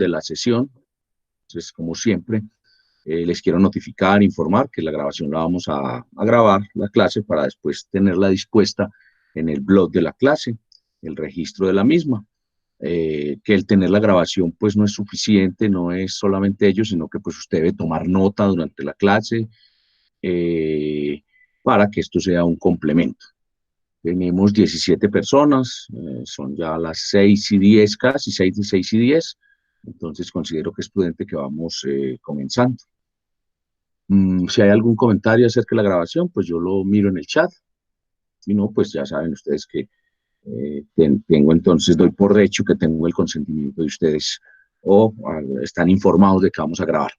de la sesión. Entonces, como siempre, les quiero notificar, informar que la grabación la vamos a grabar, la clase, para después tenerla dispuesta en el blog de la clase, el registro de la misma. Que el tener la grabación pues no es suficiente, no es solamente ello, sino que pues usted debe tomar nota durante la clase para que esto sea un complemento. Tenemos 17 personas, son ya las 6:10 casi, 6:10, entonces considero que es prudente que vamos comenzando. Si hay algún comentario acerca de la grabación, pues yo lo miro en el chat. Si no, pues ya saben ustedes que tengo entonces, doy por hecho que tengo el consentimiento de ustedes o están informados de que vamos a grabar.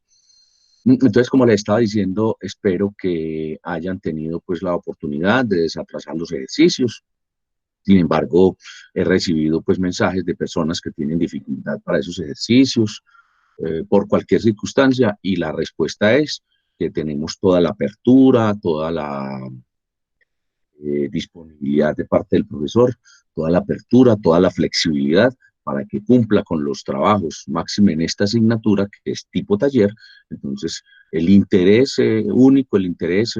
Entonces, como les estaba diciendo, espero que hayan tenido pues la oportunidad de desatrasar los ejercicios. Sin embargo, he recibido pues mensajes de personas que tienen dificultad para esos ejercicios por cualquier circunstancia, y la respuesta es que tenemos toda la apertura, toda la disponibilidad de parte del profesor, toda la apertura, toda la flexibilidad para que cumpla con los trabajos, máxime en esta asignatura que es tipo taller. Entonces, el interés único, el interés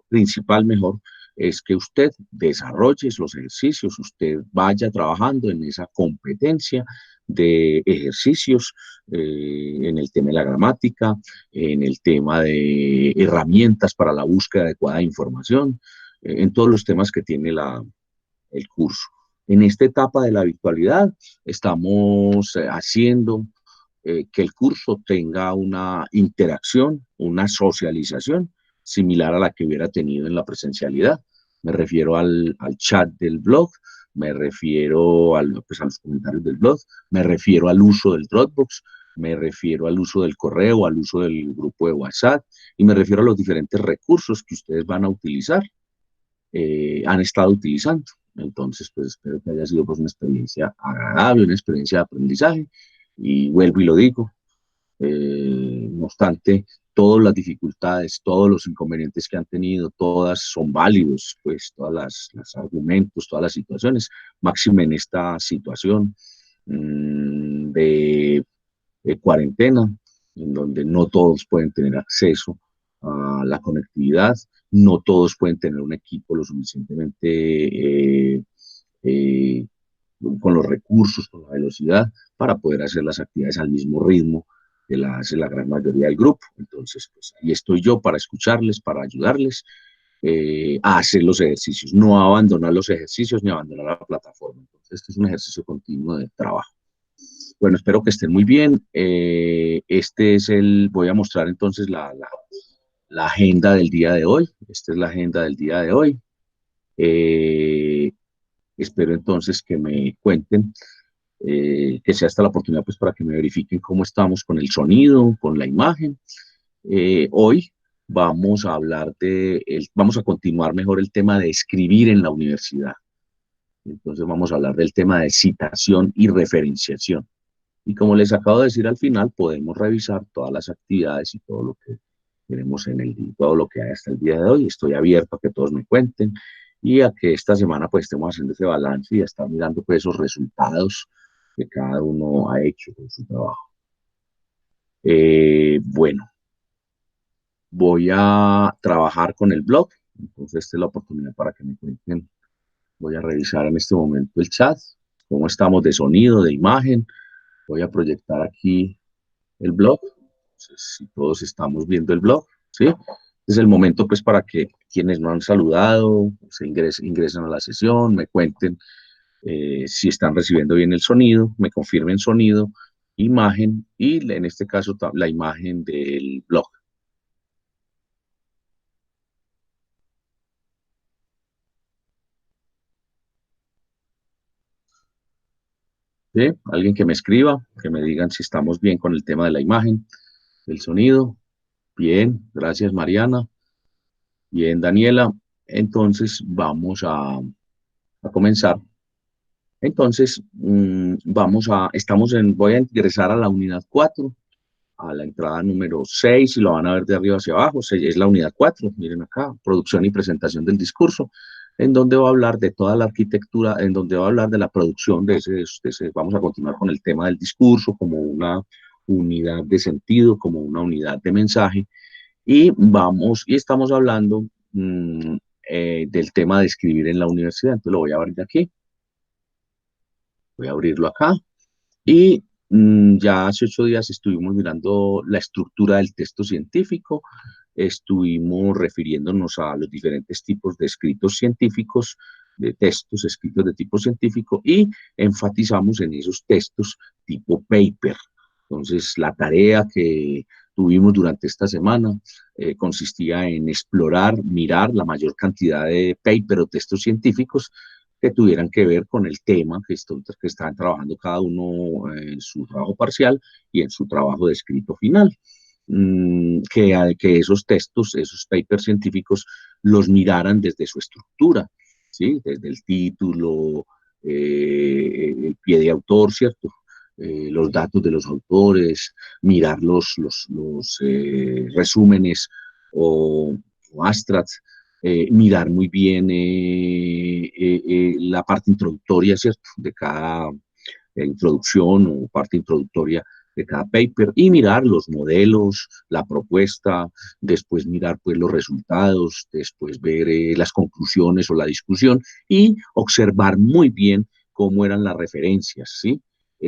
principal, mejor, es que usted desarrolle los ejercicios, usted vaya trabajando en esa competencia de ejercicios en el tema de la gramática, en el tema de herramientas para la búsqueda adecuada de información, en todos los temas que tiene el curso. En esta etapa de la virtualidad estamos haciendo que el curso tenga una interacción, una socialización similar a la que hubiera tenido en la presencialidad. Me refiero al chat del blog, me refiero pues a los comentarios del blog, me refiero al uso del Dropbox, me refiero al uso del correo, al uso del grupo de WhatsApp, y me refiero a los diferentes recursos que ustedes van a utilizar, han estado utilizando. Entonces, pues espero que haya sido pues una experiencia agradable, una experiencia de aprendizaje, y vuelvo y lo digo, no obstante, todas las dificultades, todos los inconvenientes que han tenido, todas son válidos, pues todas los argumentos, todas las situaciones, máxime en esta situación de cuarentena, en donde no todos pueden tener acceso a la conectividad, no todos pueden tener un equipo lo suficientemente eh, con los recursos, con la velocidad, para poder hacer las actividades al mismo ritmo que la hace la gran mayoría del grupo. Entonces, pues ahí estoy yo para escucharles, para ayudarles a hacer los ejercicios, no a abandonar los ejercicios ni abandonar la plataforma. Entonces, este es un ejercicio continuo de trabajo. Bueno, espero que estén muy bien. Voy a mostrar entonces la agenda del día de hoy. Esta es la agenda del día de hoy. Espero entonces que me cuenten, que sea esta la oportunidad pues para que me verifiquen cómo estamos con el sonido, con la imagen. Hoy vamos a vamos a continuar mejor el tema de escribir en la universidad. Entonces vamos a hablar del tema de citación y referenciación. Y como les acabo de decir al final, podemos revisar todas las actividades y todo lo que tenemos en el día, todo lo que hay hasta el día de hoy. Estoy abierto a que todos me cuenten y a que esta semana pues estemos haciendo ese balance y a estar mirando pues esos resultados que cada uno ha hecho con su trabajo. Bueno, voy a trabajar con el blog, entonces esta es la oportunidad para que me cuenten. Voy a revisar en este momento el chat, cómo estamos de sonido, de imagen. Voy a proyectar aquí el blog. Entonces, si todos estamos viendo el blog, ¿sí? Es el momento pues para que quienes no han saludado ingresen a la sesión, me cuenten si están recibiendo bien el sonido, me confirmen sonido, imagen y en este caso la imagen del blog. ¿Sí? Alguien que me escriba, que me digan si estamos bien con el tema de la imagen, del sonido. Bien, gracias Mariana. Bien, Daniela. Entonces vamos a comenzar. Entonces, voy a ingresar a la unidad 4, a la entrada número 6, y lo van a ver de arriba hacia abajo. Es la unidad 4, miren acá, producción y presentación del discurso. en donde va a hablar de toda la arquitectura, en donde va a hablar de la producción vamos a continuar con el tema del discurso como una unidad de sentido, como una unidad de mensaje, y estamos hablando del tema de escribir en la universidad. Entonces lo voy a abrir de aquí, voy a abrirlo acá, y ya hace 8 días estuvimos mirando la estructura del texto científico, estuvimos refiriéndonos a los diferentes tipos de escritos científicos, de textos escritos de tipo científico, y enfatizamos en esos textos tipo paper. Entonces, la tarea que tuvimos durante esta semana consistía en explorar, mirar la mayor cantidad de paper o textos científicos que tuvieran que ver con el tema que estaban trabajando cada uno en su trabajo parcial y en su trabajo de escrito final. Que esos textos, esos papers científicos, los miraran desde su estructura, ¿sí? Desde el título, el pie de autor, ¿cierto? Los datos de los autores, mirar los resúmenes o abstracts, mirar muy bien la parte introductoria, ¿cierto? De cada introducción o parte introductoria de cada paper, y mirar los modelos, la propuesta, después mirar pues los resultados, después ver las conclusiones o la discusión, y observar muy bien cómo eran las referencias, ¿sí?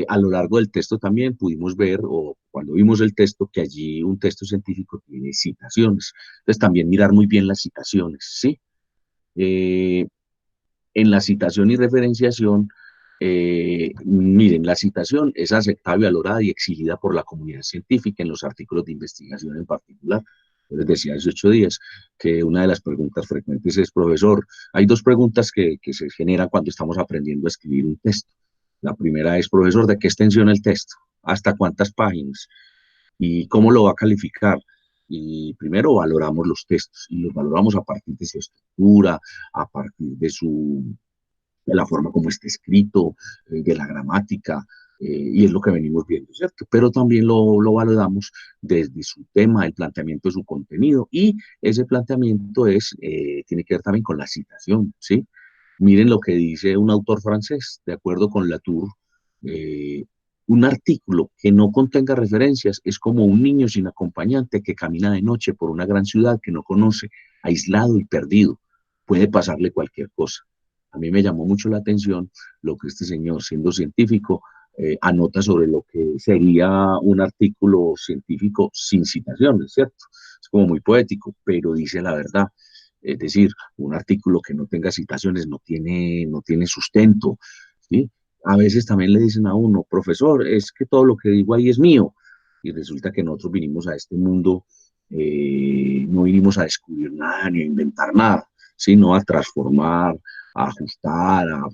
A lo largo del texto también pudimos ver, o cuando vimos el texto, que allí un texto científico tiene citaciones. Entonces también mirar muy bien las citaciones, ¿sí? Eh, en la citación y referenciación, miren, la citación es aceptada, valorada y exigida por la comunidad científica en los artículos de investigación en particular. Yo les decía hace 8 días que una de las preguntas frecuentes es, profesor, hay dos preguntas que se generan cuando estamos aprendiendo a escribir un texto. La primera es, profesor, ¿de qué extensión el texto? ¿Hasta cuántas páginas? ¿Y cómo lo va a calificar? Y primero valoramos los textos y los valoramos a partir de su estructura, a partir de la forma como está escrito, de la gramática, y es lo que venimos viendo, ¿cierto? Pero también lo valoramos desde su tema, el planteamiento de su contenido, y ese planteamiento tiene que ver también con la citación, ¿sí? Miren lo que dice un autor francés, de acuerdo con Latour, eh, un artículo que no contenga referencias es como un niño sin acompañante que camina de noche por una gran ciudad que no conoce, aislado y perdido. Puede pasarle cualquier cosa. A mí me llamó mucho la atención lo que este señor, siendo científico, anota sobre lo que sería un artículo científico sin citaciones, ¿cierto? Es como muy poético, pero dice la verdad. Es decir, un artículo que no tenga citaciones no tiene sustento, ¿sí? A veces también le dicen a uno, profesor, es que todo lo que digo ahí es mío, y resulta que nosotros vinimos a este mundo, no vinimos a descubrir nada ni a inventar nada, sino a transformar, a ajustar, a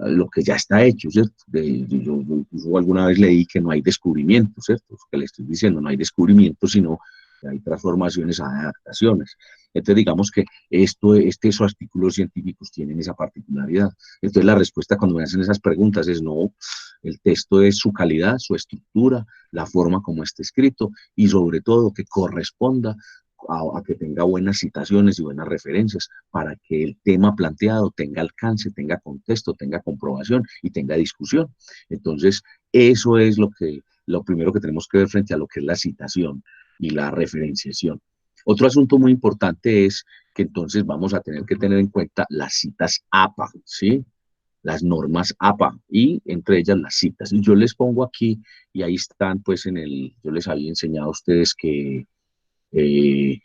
lo que ya está hecho, ¿cierto? Yo incluso alguna vez leí que no hay descubrimiento, ¿cierto? Lo que le estoy diciendo, no hay descubrimiento, sino que hay transformaciones, adaptaciones. Entonces, digamos que esos artículos científicos tienen esa particularidad. Entonces, la respuesta cuando me hacen esas preguntas es no, el texto es su calidad, su estructura, la forma como está escrito, y sobre todo que corresponda a que tenga buenas citaciones y buenas referencias para que el tema planteado tenga alcance, tenga contexto, tenga comprobación y tenga discusión. Entonces, eso es lo primero que tenemos que ver frente a lo que es la citación y la referenciación. Otro asunto muy importante es que entonces vamos a tener que tener en cuenta las citas APA, ¿sí? Las normas APA, y entre ellas las citas. Y yo les pongo aquí, y ahí están, pues yo les había enseñado a ustedes que eh,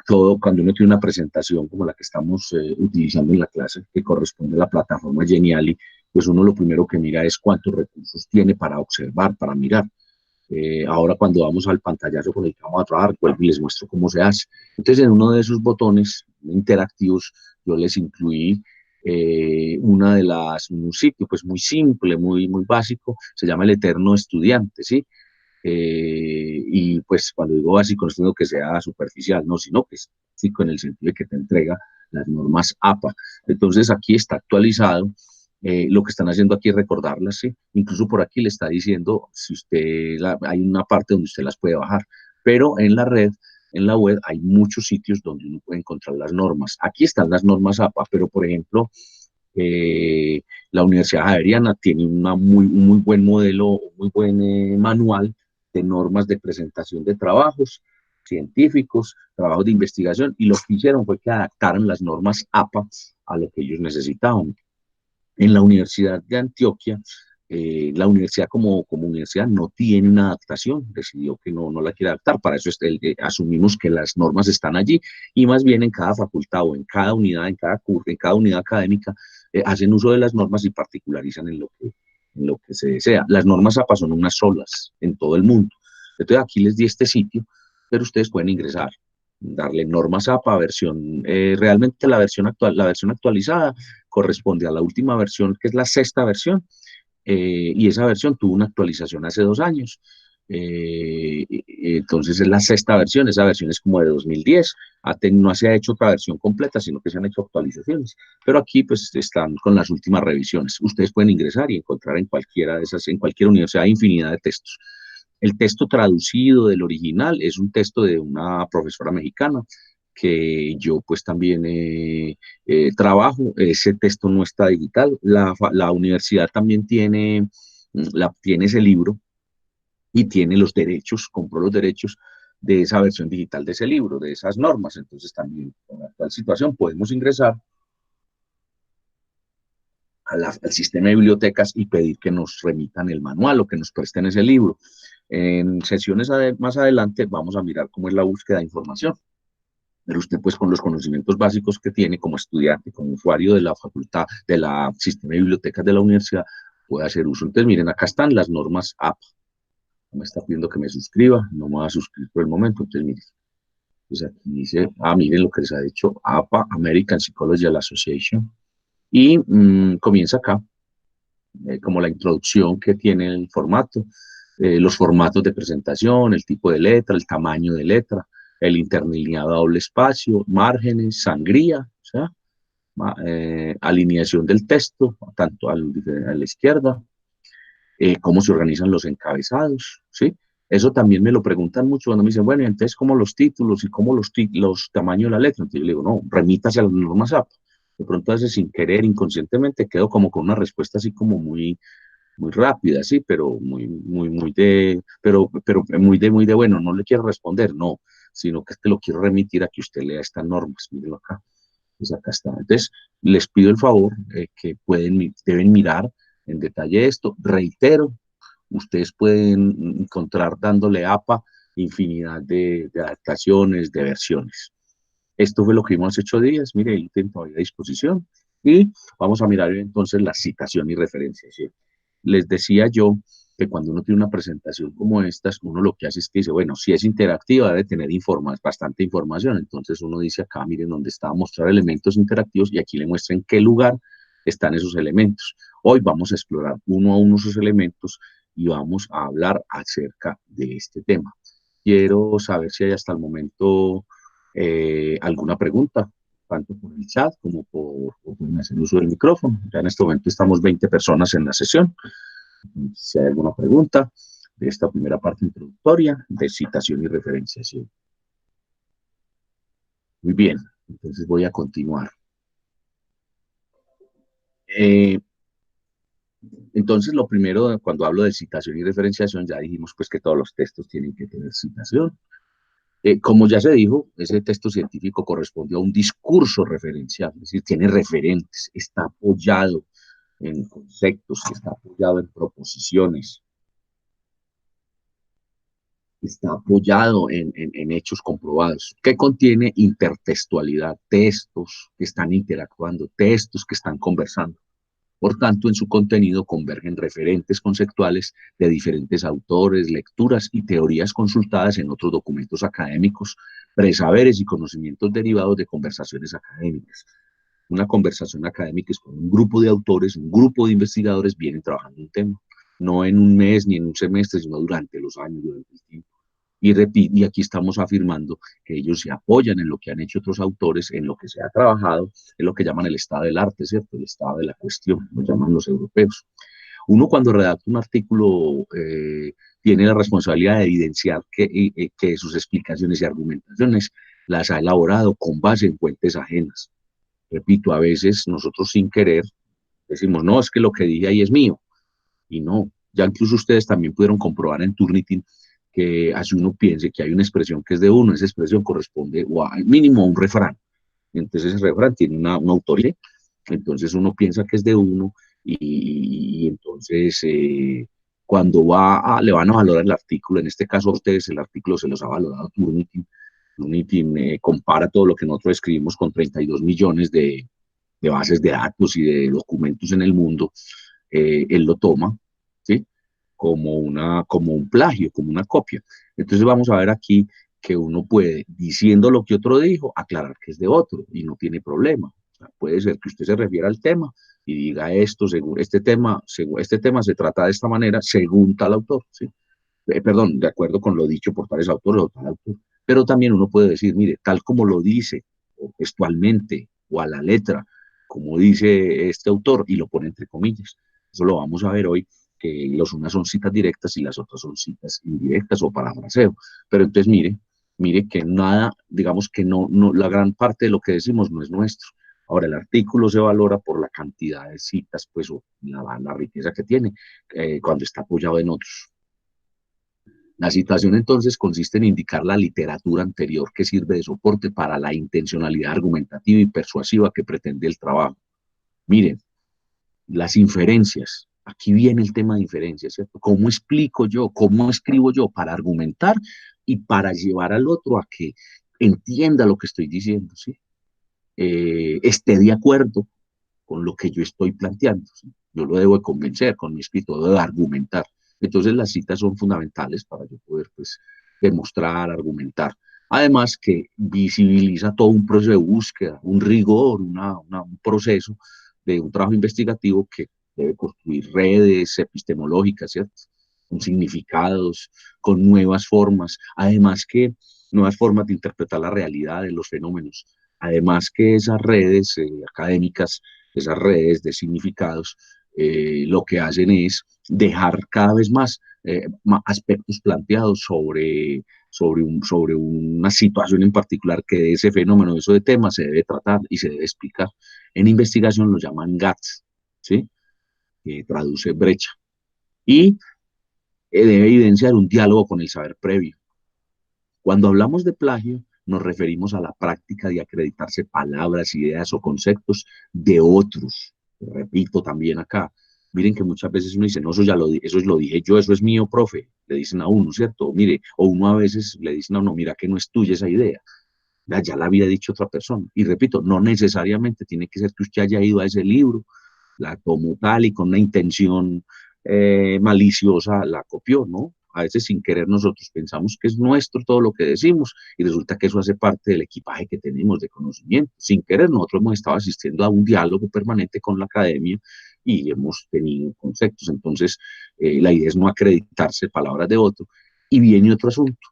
todo, cuando uno tiene una presentación como la que estamos utilizando en la clase, que corresponde a la plataforma Geniali, pues uno lo primero que mira es cuántos recursos tiene para observar, para mirar. Ahora cuando vamos al pantallazo con el que vamos a trabajar, vuelvo y les muestro cómo se hace. Entonces, en uno de esos botones interactivos, yo les incluí un sitio pues muy simple, muy básico, se llama el Eterno Estudiante, ¿sí? Y pues cuando digo básico, no estoy diciendo que sea superficial, no, sino que es básico en el sentido de que te entrega las normas APA. Entonces aquí está actualizado. Lo que están haciendo aquí es recordarlas, ¿sí? Incluso por aquí le está diciendo, si usted, hay una parte donde usted las puede bajar, pero en la red en la web hay muchos sitios donde uno puede encontrar las normas. Aquí están las normas APA, pero por ejemplo, la Universidad Javeriana tiene un muy buen modelo, un muy buen manual de normas de presentación de trabajos científicos, trabajos de investigación, y lo que hicieron fue que adaptaran las normas APA a lo que ellos necesitaban. En la Universidad de Antioquia, la universidad como universidad no tiene una adaptación, decidió que no la quiere adaptar, para eso asumimos que las normas están allí, y más bien en cada facultad o en cada unidad, en cada curso, en cada unidad académica, hacen uso de las normas y particularizan en lo que se desea. Las normas APA son unas solas en todo el mundo. Entonces aquí les di este sitio, pero ustedes pueden ingresar, darle normas APA, versión, realmente la versión actualizada corresponde a la última versión, que es la sexta versión, y esa versión tuvo una actualización hace 2 años. Entonces es la sexta versión, esa versión es como de 2010, no se ha hecho otra versión completa, sino que se han hecho actualizaciones, pero aquí pues están con las últimas revisiones. Ustedes pueden ingresar y encontrar en cualquiera de esas, en cualquier universidad, infinidad de textos. El texto traducido del original es un texto de una profesora mexicana que yo pues también trabajo. Ese texto no está digital. La universidad también tiene ese libro y tiene los derechos, compró los derechos de esa versión digital de ese libro, de esas normas. Entonces también con la actual situación podemos ingresar al sistema de bibliotecas y pedir que nos remitan el manual o que nos presten ese libro. En sesiones más adelante vamos a mirar cómo es la búsqueda de información. Pero usted, pues, con los conocimientos básicos que tiene como estudiante, como usuario de la facultad, de la sistema de bibliotecas de la universidad, puede hacer uso. Entonces, miren, acá están las normas APA. Me está pidiendo que me suscriba, no me va a suscribir por el momento. Entonces, miren, pues aquí dice, miren lo que les ha dicho APA, American Psychological Association, y comienza acá, como la introducción que tiene el formato, los formatos de presentación, el tipo de letra, el tamaño de letra, el interlineado a doble espacio, márgenes, sangría, o sea, alineación del texto, tanto a la izquierda, cómo se organizan los encabezados, ¿sí? Eso también me lo preguntan mucho cuando me dicen, bueno, entonces, ¿cómo los títulos y cómo los tamaños de la letra? Entonces yo le digo, no, remítase a las normas APA. De pronto, a veces sin querer, inconscientemente, quedo como con una respuesta así como muy rápida, sí, pero muy de, bueno, no le quiero responder, no, sino que lo quiero remitir a que usted lea estas normas, mírenlo acá, pues acá está. Entonces, les pido el favor que deben mirar en detalle esto. Reitero, ustedes pueden encontrar dándole APA infinidad de adaptaciones, de versiones. Esto fue lo que vimos hace 8 días, mire, el ítem todavía a disposición, y vamos a mirar entonces la citación y referencia, ¿sí? Les decía yo que cuando uno tiene una presentación como estas, uno lo que hace es que dice, bueno, si es interactiva, debe tener bastante información. Entonces uno dice acá, miren, donde está a mostrar elementos interactivos, y aquí le muestra en qué lugar están esos elementos. Hoy vamos a explorar uno a uno esos elementos y vamos a hablar acerca de este tema. Quiero saber si hay hasta el momento alguna pregunta, tanto por el chat como por hacer uso del micrófono. Ya en este momento estamos 20 personas en la sesión. Si hay alguna pregunta de esta primera parte introductoria de citación y referenciación. Muy bien, entonces voy a continuar. Entonces, lo primero, cuando hablo de citación y referenciación, ya dijimos pues que todos los textos tienen que tener citación. Como ya se dijo, ese texto científico corresponde a un discurso referencial, es decir, tiene referentes, está apoyado en conceptos, está apoyado en proposiciones, está apoyado en hechos comprobados, que contiene intertextualidad, textos que están interactuando, textos que están conversando. Por tanto, en su contenido convergen referentes conceptuales de diferentes autores, lecturas y teorías consultadas en otros documentos académicos, presaberes y conocimientos derivados de conversaciones académicas. Una conversación académica es con un grupo de autores, un grupo de investigadores vienen trabajando un tema, no en un mes ni en un semestre, sino durante los años, durante el tiempo. Y aquí estamos afirmando que ellos se apoyan en lo que han hecho otros autores, en lo que se ha trabajado, en lo que llaman el estado del arte, ¿cierto? El estado de la cuestión, lo llaman los europeos. Uno cuando redacta un artículo tiene la responsabilidad de evidenciar que sus explicaciones y argumentaciones las ha elaborado con base en fuentes ajenas. Repito, a veces nosotros sin querer decimos, no, es que lo que dije ahí es mío, y no. Ya incluso ustedes también pudieron comprobar en Turnitin que así uno piense que hay una expresión que es de uno, esa expresión corresponde o al mínimo a un refrán. Entonces ese refrán tiene una autoría, entonces uno piensa que es de uno y entonces cuando le van a valorar el artículo, en este caso a ustedes el artículo se los ha valorado Turnitin, Turnitin compara todo lo que nosotros escribimos con 32 millones de bases de datos y de documentos en el mundo, él lo toma, ¿sí? Como un plagio, como una copia. Entonces vamos a ver aquí que uno puede, diciendo lo que otro dijo, aclarar que es de otro y no tiene problema. O sea, puede ser que usted se refiera al tema y diga esto, según este tema se trata de esta manera, según tal autor, ¿sí? Perdón, de acuerdo con lo dicho por tales autores o tal autor. Pero también uno puede decir, mire, tal como lo dice, o textualmente, o a la letra, como dice este autor, y lo pone entre comillas. Eso lo vamos a ver hoy, que los unas son citas directas y las otras son citas indirectas o parafraseo. Pero entonces mire que nada, digamos que no, la gran parte de lo que decimos no es nuestro. Ahora, el artículo se valora por la cantidad de citas, pues, o la riqueza que tiene, cuando está apoyado en otros. La citación entonces consiste en indicar la literatura anterior que sirve de soporte para la intencionalidad argumentativa y persuasiva que pretende el trabajo. Miren, las inferencias, aquí viene el tema de inferencias, ¿cierto? ¿Cómo explico yo, cómo escribo yo para argumentar y para llevar al otro a que entienda lo que estoy diciendo, ¿sí? Esté de acuerdo con lo que yo estoy planteando, ¿sí? Yo lo debo de convencer con mi escrito, debo de argumentar. Entonces las citas son fundamentales para yo poder pues demostrar, argumentar. Además que visibiliza todo un proceso de búsqueda, un rigor, un proceso de un trabajo investigativo que debe construir redes epistemológicas, ¿cierto? Con significados, con nuevas formas. Además que nuevas formas de interpretar la realidad de los fenómenos. Además que esas redes académicas, esas redes de significados, lo que hacen es dejar cada vez más aspectos planteados sobre una situación en particular que de ese fenómeno, de eso de tema, se debe tratar y se debe explicar. En investigación lo llaman GATS, ¿sí? Que traduce brecha. Y debe evidenciar un diálogo con el saber previo. Cuando hablamos de plagio, nos referimos a la práctica de acreditarse palabras, ideas o conceptos de otros. Repito también acá, miren que muchas veces uno dice, no, eso lo dije yo, eso es mío, profe, le dicen a uno, ¿cierto? Mire, o uno a veces le dicen a uno, mira que no es tuya esa idea, ya la había dicho otra persona. Y repito, no necesariamente tiene que ser que usted haya ido a ese libro, la tomó tal y con una intención maliciosa la copió, ¿no? A veces sin querer nosotros pensamos que es nuestro todo lo que decimos y resulta que eso hace parte del equipaje que tenemos de conocimiento. Sin querer nosotros hemos estado asistiendo a un diálogo permanente con la academia y hemos tenido conceptos. Entonces, la idea es no acreditarse palabras de otro. Y viene otro asunto,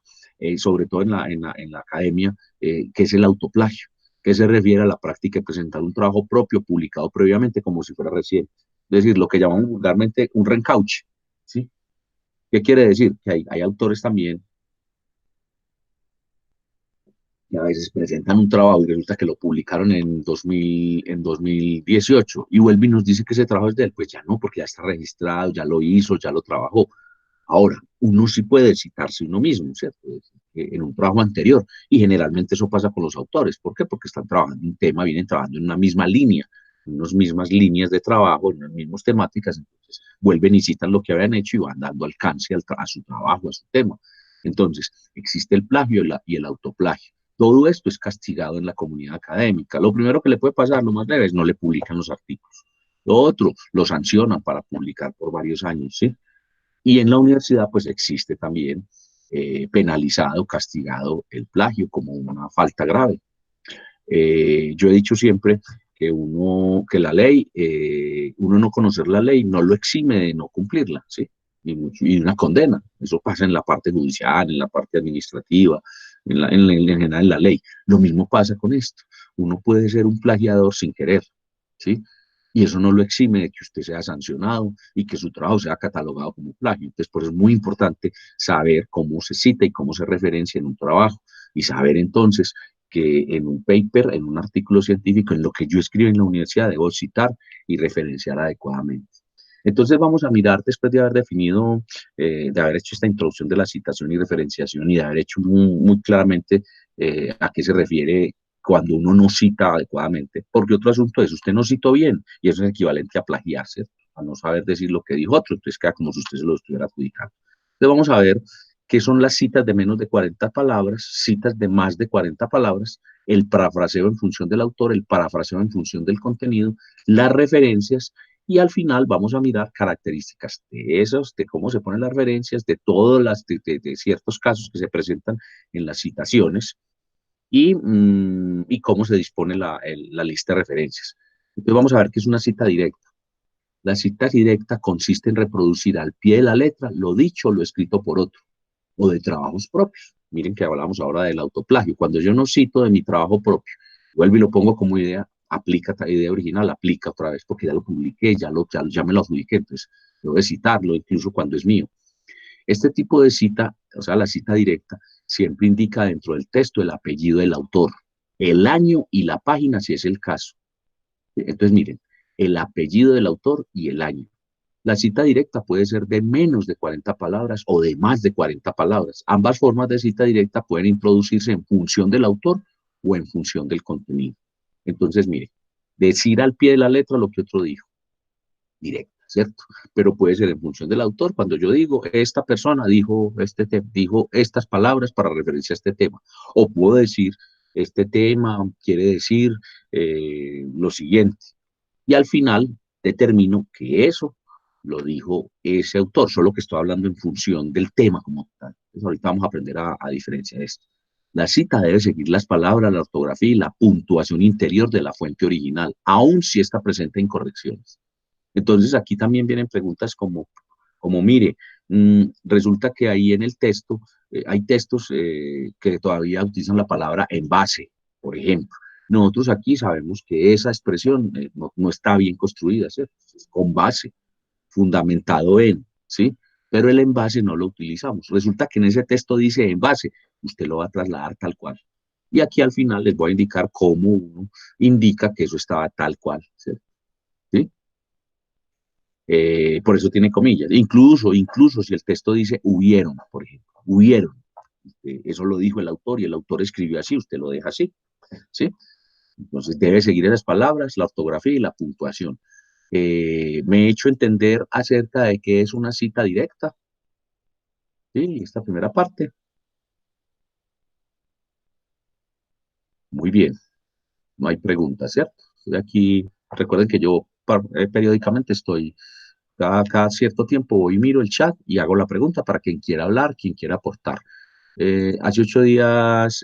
sobre todo en la academia, que es el autoplagio, que se refiere a la práctica de presentar un trabajo propio publicado previamente como si fuera reciente. Es decir, lo que llamamos vulgarmente un reencauche, ¿sí? ¿Qué quiere decir? Que hay autores también que a veces presentan un trabajo y resulta que lo publicaron en 2018 y vuelve y nos dice que ese trabajo es de él. Pues ya no, porque ya está registrado, ya lo hizo, ya lo trabajó. Ahora, uno sí puede citarse uno mismo, ¿cierto? En un trabajo anterior, y generalmente eso pasa con los autores. ¿Por qué? Porque están trabajando un tema, vienen trabajando en una misma línea, en unas mismas líneas de trabajo, en las mismas temáticas, entonces vuelven y citan lo que habían hecho y van dando alcance a su trabajo, a su tema. Entonces, existe el plagio y el autoplagio. Todo esto es castigado en la comunidad académica. Lo primero que le puede pasar, lo más leve, es no le publican los artículos. Lo otro, lo sancionan para publicar por varios años, ¿sí? Y en la universidad, pues existe también penalizado, castigado el plagio como una falta grave. Yo he dicho siempre que la ley, uno no conocer la ley no lo exime de no cumplirla, ¿sí? Y una condena. Eso pasa en la parte judicial, en la parte administrativa, en general en la ley. Lo mismo pasa con esto. Uno puede ser un plagiador sin querer, ¿sí? Y eso no lo exime de que usted sea sancionado y que su trabajo sea catalogado como plagio. Entonces, por eso es muy importante saber cómo se cita y cómo se referencia en un trabajo y saber entonces que en un paper, en un artículo científico, en lo que yo escribo en la universidad, debo citar y referenciar adecuadamente. Entonces vamos a mirar, después de haber definido, de haber hecho esta introducción de la citación y referenciación y de haber hecho muy claramente a qué se refiere cuando uno no cita adecuadamente, porque otro asunto es, usted no citó bien, y eso es equivalente a plagiarse, a no saber decir lo que dijo otro, entonces queda como si usted se lo estuviera adjudicando. Entonces vamos a ver qué son las citas de menos de 40 palabras, citas de más de 40 palabras, el parafraseo en función del autor, el parafraseo en función del contenido, las referencias, y al final vamos a mirar características de esos, de cómo se ponen las referencias, de todos de ciertos casos que se presentan en las citaciones, y cómo se dispone la lista de referencias. Entonces vamos a ver qué es una cita directa. La cita directa consiste en reproducir al pie de la letra lo dicho o lo escrito por otro, o de trabajos propios. Miren que hablamos ahora del autoplagio. Cuando yo no cito de mi trabajo propio, vuelvo y lo pongo como idea, aplica idea original, aplica otra vez, porque ya lo publiqué, ya me lo adjudiqué, entonces debo citarlo incluso cuando es mío. Este tipo de cita, o sea, la cita directa, siempre indica dentro del texto el apellido del autor, el año y la página, si es el caso. Entonces, miren, el apellido del autor y el año. La cita directa puede ser de menos de 40 palabras o de más de 40 palabras. Ambas formas de cita directa pueden introducirse en función del autor o en función del contenido. Entonces, mire, decir al pie de la letra lo que otro dijo, directa, ¿cierto? Pero puede ser en función del autor. Cuando yo digo, esta persona dijo estas palabras para referirse a este tema. O puedo decir, este tema quiere decir lo siguiente. Y al final determino que eso lo dijo ese autor, solo que estoy hablando en función del tema como tal. Entonces ahorita vamos a aprender a diferenciar esto. La cita debe seguir las palabras, la ortografía y la puntuación interior de la fuente original, aun si está presente incorrecciones. Entonces aquí también vienen preguntas como mire, resulta que ahí en el texto hay textos que todavía utilizan la palabra envase, por ejemplo. Nosotros aquí sabemos que esa expresión no está bien construida, ¿cierto? Es con base, fundamentado en, ¿sí? Pero el envase no lo utilizamos. Resulta que en ese texto dice envase, usted lo va a trasladar tal cual. Y aquí al final les voy a indicar cómo uno indica que eso estaba tal cual, ¿cierto? ¿Sí? Por eso tiene comillas. Incluso si el texto dice hubieron, por ejemplo, hubieron. Eso lo dijo el autor y el autor escribió así, usted lo deja así, ¿sí? Entonces debe seguir esas palabras, la ortografía y la puntuación. Me he hecho entender acerca de qué es una cita directa, ¿sí? Esta primera parte. Muy bien, no hay preguntas, ¿cierto? Estoy aquí, recuerden que yo periódicamente estoy cada cierto tiempo voy y miro el chat y hago la pregunta para quien quiera hablar, quien quiera aportar. Hace 8 días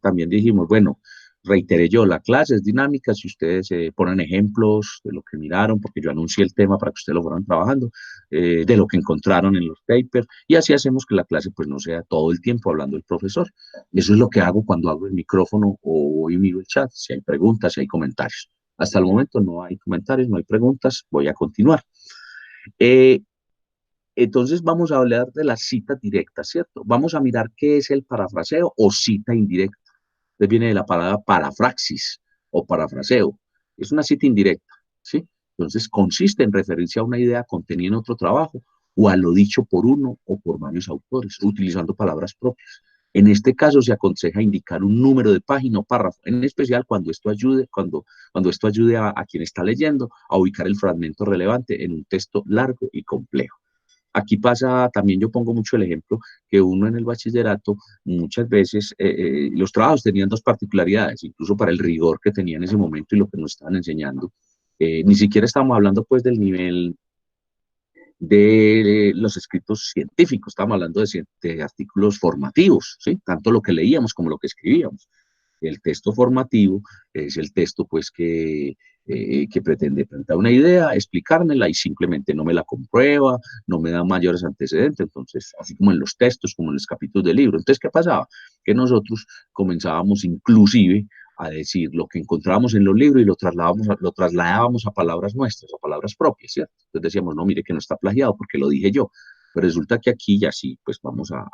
también dijimos, bueno, reiteré yo, la clase es dinámica, si ustedes ponen ejemplos de lo que miraron, porque yo anuncié el tema para que ustedes lo fueran trabajando, de lo que encontraron en los papers, y así hacemos que la clase pues no sea todo el tiempo hablando el profesor. Eso es lo que hago cuando hago el micrófono o voy y miro el chat, si hay preguntas, si hay comentarios. Hasta el momento no hay comentarios, no hay preguntas, voy a continuar. Eh, entonces vamos a hablar de las citas directas, ¿cierto? Vamos a mirar qué es el parafraseo o cita indirecta. Entonces viene de la palabra parafraxis o parafraseo. Es una cita indirecta, ¿sí? Entonces consiste en referirse a una idea contenida en otro trabajo o a lo dicho por uno o por varios autores, utilizando palabras propias. En este caso se aconseja indicar un número de página o párrafo, en especial cuando esto ayude a quien está leyendo a ubicar el fragmento relevante en un texto largo y complejo. Aquí pasa, también yo pongo mucho el ejemplo, que uno en el bachillerato muchas veces los trabajos tenían dos particularidades, incluso para el rigor que tenía en ese momento y lo que nos estaban enseñando. Ni siquiera estamos hablando pues del nivel de los escritos científicos, estamos hablando de artículos formativos, ¿sí? Tanto lo que leíamos como lo que escribíamos. El texto formativo es el texto pues que pretende plantear una idea, explicármela y simplemente no me la comprueba, no me da mayores antecedentes, entonces, así como en los textos, como en los capítulos del libro. Entonces, ¿qué pasaba? Que nosotros comenzábamos inclusive a decir lo que encontrábamos en los libros y lo trasladábamos a palabras nuestras, a palabras propias, ¿cierto? Entonces decíamos, no, mire que no está plagiado porque lo dije yo. Pero resulta que aquí ya sí, pues vamos a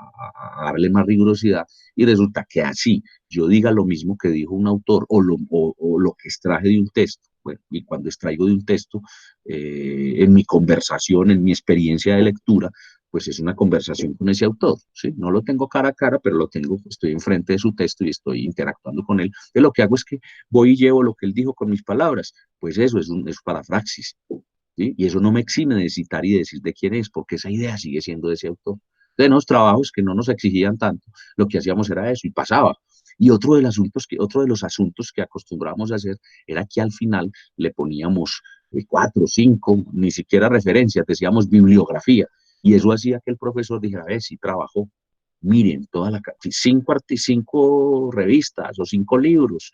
darle más rigurosidad y resulta que así yo diga lo mismo que dijo un autor o lo que extraje de un texto. Bueno, y cuando extraigo de un texto, en mi conversación, en mi experiencia de lectura, pues es una conversación con ese autor, ¿sí? No lo tengo cara a cara, pero lo tengo, estoy enfrente de su texto y estoy interactuando con él. Entonces lo que hago es que voy y llevo lo que él dijo con mis palabras. Pues eso es parafraxis, ¿sí? Y eso no me exime de citar y de decir de quién es, porque esa idea sigue siendo de ese autor. De los trabajos que no nos exigían tanto, lo que hacíamos era eso y pasaba. Y otro de los asuntos que acostumbrábamos a hacer era que al final le poníamos cuatro, cinco, ni siquiera referencias, decíamos bibliografía. Y eso hacía que el profesor dijera, sí trabajó, miren, cinco revistas o cinco libros.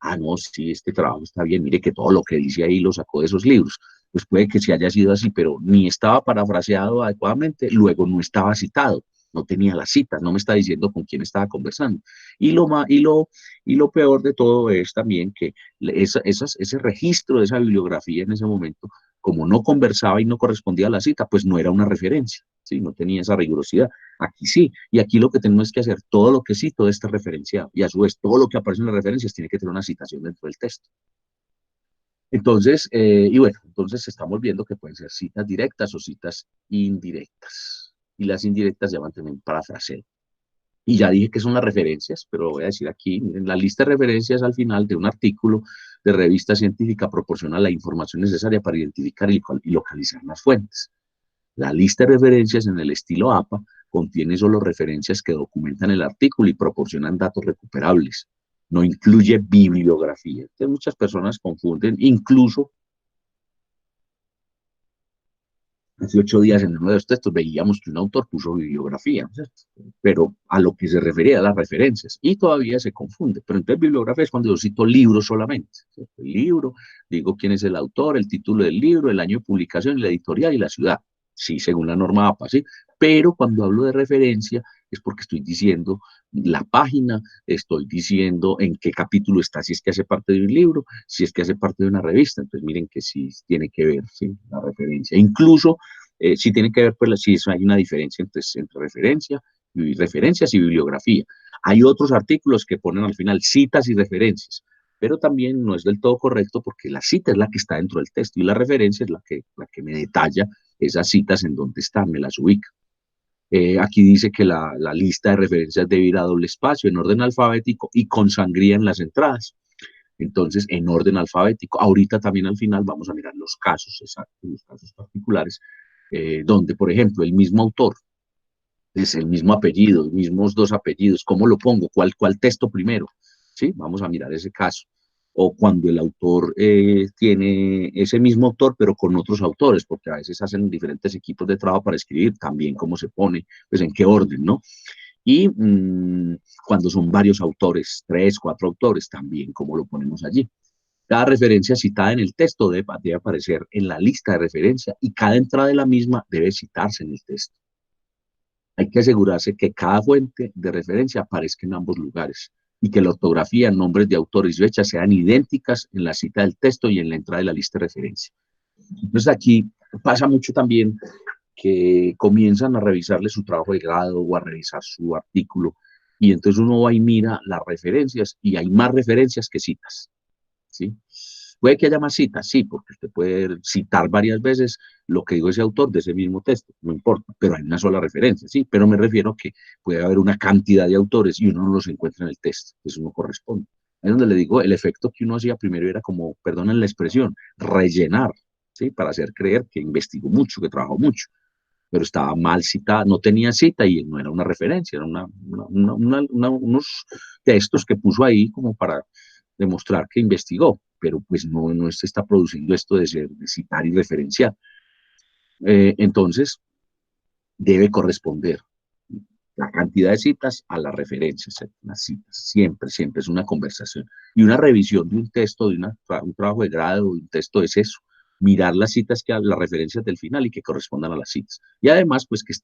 Ah, no, sí, este trabajo está bien, mire que todo lo que dice ahí lo sacó de esos libros. Pues puede que sí haya sido así, pero ni estaba parafraseado adecuadamente, luego no estaba citado, no tenía las citas, no me está diciendo con quién estaba conversando. Y lo peor de todo es también que ese registro de esa bibliografía en ese momento, como no conversaba y no correspondía a la cita, pues no era una referencia, ¿sí? No tenía esa rigurosidad. Aquí sí, y aquí lo que tenemos que hacer, todo lo que cito está referenciado, y a su vez todo lo que aparece en las referencias tiene que tener una citación dentro del texto. Entonces, y bueno, entonces estamos viendo que pueden ser citas directas o citas indirectas. Y las indirectas llaman también parafraseo. Y ya dije que son las referencias, pero voy a decir aquí, miren, la lista de referencias al final de un artículo de revista científica proporciona la información necesaria para identificar y localizar las fuentes. La lista de referencias en el estilo APA contiene solo referencias que documentan el artículo y proporcionan datos recuperables. No incluye bibliografía. Entonces, muchas personas confunden, incluso hace 8 días en uno de los textos veíamos que un autor puso bibliografía, ¿cierto? Pero a lo que se refería a las referencias, y todavía se confunde. Pero entonces bibliografía es cuando yo cito libros solamente, ¿cierto? El libro, digo quién es el autor, el título del libro, el año de publicación, la editorial y la ciudad. Sí, según la norma APA, sí. Pero cuando hablo de referencia es porque estoy diciendo la página, estoy diciendo en qué capítulo está, si es que hace parte de un libro, si es que hace parte de una revista. Entonces miren que sí tiene que ver, ¿sí? La referencia. Incluso sí tiene que ver, pues sí hay una diferencia entre referencias y bibliografía. Hay otros artículos que ponen al final citas y referencias, pero también no es del todo correcto porque la cita es la que está dentro del texto y la referencia es la que me detalla esas citas en dónde están, me las ubica. Aquí dice que la lista de referencias debe ir a doble espacio, en orden alfabético y con sangría en las entradas. Entonces, en orden alfabético. Ahorita también al final vamos a mirar los casos exactos, los casos particulares, donde, por ejemplo, el mismo autor es el mismo apellido, los mismos dos apellidos, ¿cómo lo pongo? ¿Cuál texto primero? ¿Sí? Vamos a mirar ese caso. O cuando el autor tiene ese mismo autor, pero con otros autores, porque a veces hacen diferentes equipos de trabajo para escribir, también cómo se pone, pues en qué orden, ¿no? Y cuando son varios autores, 3, 4 autores, también cómo lo ponemos allí. Cada referencia citada en el texto debe aparecer en la lista de referencia y cada entrada de la misma debe citarse en el texto. Hay que asegurarse que cada fuente de referencia aparezca en ambos lugares y que la ortografía, nombres de autores y fechas sean idénticas en la cita del texto y en la entrada de la lista de referencia. Entonces aquí pasa mucho también que comienzan a revisarle su trabajo de grado o a revisar su artículo y entonces uno va y mira las referencias y hay más referencias que citas, ¿sí? Puede que haya más citas, sí, porque usted puede citar varias veces lo que dijo ese autor de ese mismo texto, no importa, pero hay una sola referencia, sí, pero me refiero a que puede haber una cantidad de autores y uno no los encuentra en el texto, eso no corresponde. Ahí es donde le digo, el efecto que uno hacía primero era como, perdonen la expresión, rellenar, ¿sí? Para hacer creer que investigó mucho, que trabajó mucho, pero estaba mal citada, no tenía cita y no era una referencia, era unos textos que puso ahí como para demostrar que investigó, pero pues no se está produciendo esto de citar y referenciar. Entonces, debe corresponder la cantidad de citas a las referencias, las citas, siempre es una conversación. Y una revisión de un texto, un trabajo de grado, de un texto es eso, mirar las citas, las referencias del final y que correspondan a las citas. Y además, pues que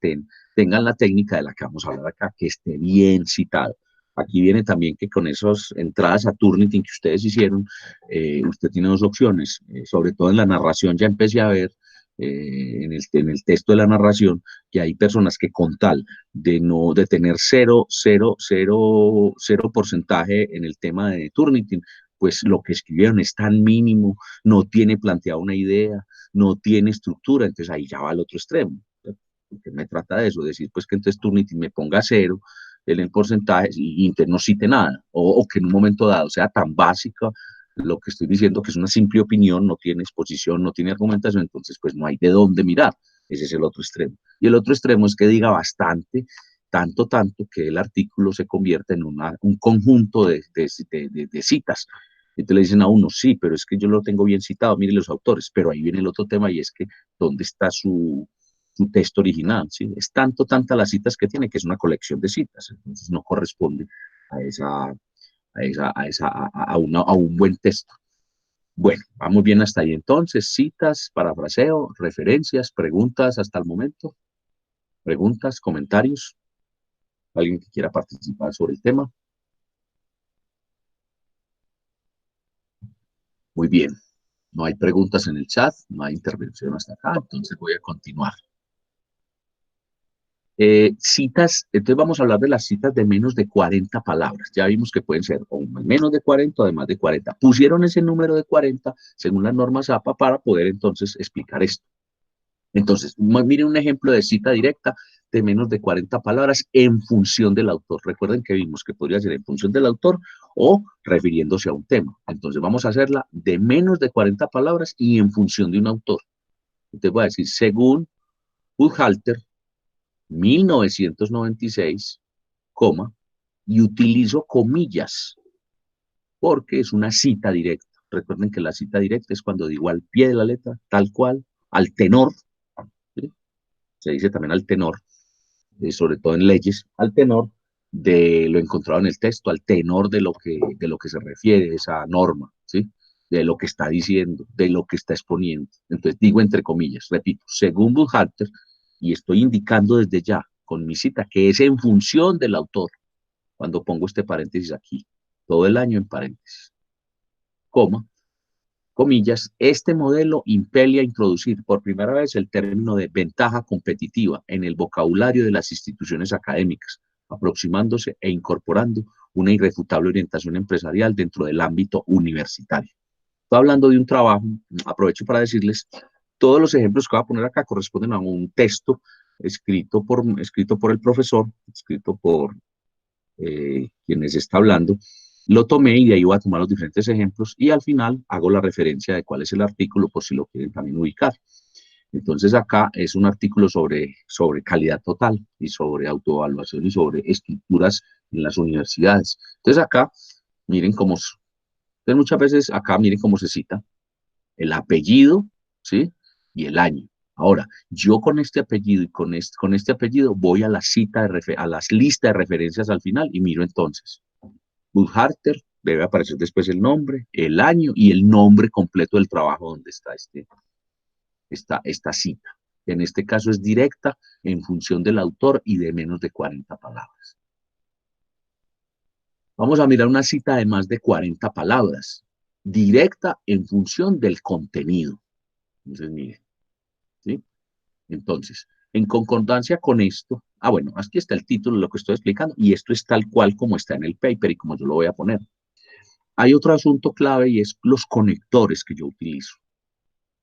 tengan la técnica de la que vamos a hablar acá, que esté bien citado. aquí viene también que con esas entradas a Turnitin que ustedes hicieron, usted tiene dos opciones, sobre todo en la narración ya empecé a ver, en el texto de la narración, que hay personas que con tal de tener cero porcentaje en el tema de Turnitin, pues lo que escribieron es tan mínimo, no tiene planteada una idea, no tiene estructura, entonces ahí ya va al otro extremo. Porque me trata de eso, decir pues que entonces Turnitin me ponga cero en el porcentaje y entonces no cite nada, o que en un momento dado sea tan básica lo que estoy diciendo, que es una simple opinión, no tiene exposición, no tiene argumentación, entonces pues no hay de dónde mirar. Ese es el otro extremo. Y el otro extremo es que diga bastante, tanto que el artículo se convierta en un conjunto de citas. Entonces le dicen a uno, sí, pero es que yo lo tengo bien citado, mire los autores, pero ahí viene el otro tema y es que ¿dónde está su texto original? ¿Sí? Es tanta las citas que tiene que es una colección de citas, entonces no corresponde a a un buen texto. Bueno, vamos bien hasta ahí entonces, citas, parafraseo, referencias, preguntas hasta el momento, preguntas, comentarios, alguien que quiera participar sobre el tema. Muy bien, no hay preguntas en el chat, no hay intervención hasta acá, entonces voy a continuar. Citas, entonces vamos a hablar de las citas de menos de 40 palabras. Ya vimos que pueden ser o menos de 40 o de más de 40. Pusieron ese número de 40 según las normas APA para poder entonces explicar esto. Entonces, miren un ejemplo de cita directa de menos de 40 palabras en función del autor. Recuerden que vimos que podría ser en función del autor o refiriéndose a un tema. Entonces vamos a hacerla de menos de 40 palabras y en función de un autor. Entonces voy a decir, según Buchalter, 1996, coma, y utilizo comillas porque es una cita directa. Recuerden que la cita directa es cuando digo al pie de la letra, tal cual, al tenor, ¿sí? Se dice también al tenor, sobre todo en leyes, al tenor de lo encontrado en el texto, al tenor de lo que se refiere esa norma, ¿sí? De lo que está diciendo, de lo que está exponiendo. Entonces digo entre comillas, repito, según Buchalter, y estoy indicando desde ya con mi cita que es en función del autor, cuando pongo este paréntesis aquí, todo el año en paréntesis, coma, comillas, este modelo impele a introducir por primera vez el término de ventaja competitiva en el vocabulario de las instituciones académicas, aproximándose e incorporando una irrefutable orientación empresarial dentro del ámbito universitario. Estoy hablando de un trabajo, aprovecho para decirles, todos los ejemplos que voy a poner acá corresponden a un texto escrito por el profesor, escrito por quienes está hablando, lo tomé y de ahí voy a tomar los diferentes ejemplos y al final hago la referencia de cuál es el artículo por si lo quieren también ubicar. Entonces acá es un artículo sobre calidad total y sobre autoevaluación y sobre estructuras en las universidades. Entonces acá, miren cómo, entonces muchas veces acá miren cómo se cita el apellido, ¿sí? Y el año. Ahora, yo con este apellido y con este apellido voy a la cita a las listas de referencias al final y miro entonces. Buchalter, debe aparecer después el nombre, el año y el nombre completo del trabajo donde está esta cita. En este caso es directa en función del autor y de menos de 40 palabras. Vamos a mirar una cita de más de 40 palabras, directa en función del contenido. Entonces, miren, ¿sí? Entonces, en concordancia con esto, bueno, aquí está el título de lo que estoy explicando y esto es tal cual como está en el paper y como yo lo voy a poner. Hay otro asunto clave y es los conectores que yo utilizo.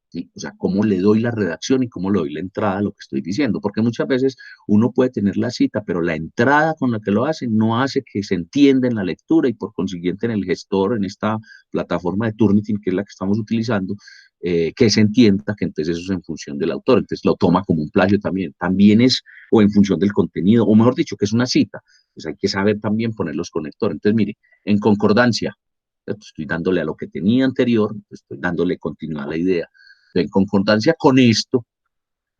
¿Sí? O sea, cómo le doy la redacción y cómo le doy la entrada a lo que estoy diciendo, porque muchas veces uno puede tener la cita, pero la entrada con la que lo hace no hace que se entienda en la lectura y por consiguiente en el gestor, en esta plataforma de Turnitin, que es la que estamos utilizando, que se entienda que entonces eso es en función del autor, entonces lo toma como un plagio también es o en función del contenido, o mejor dicho, que es una cita, pues hay que saber también poner los conectores. Entonces, mire, en concordancia, estoy dándole a lo que tenía anterior, estoy dándole continuidad a la idea. En concordancia con esto,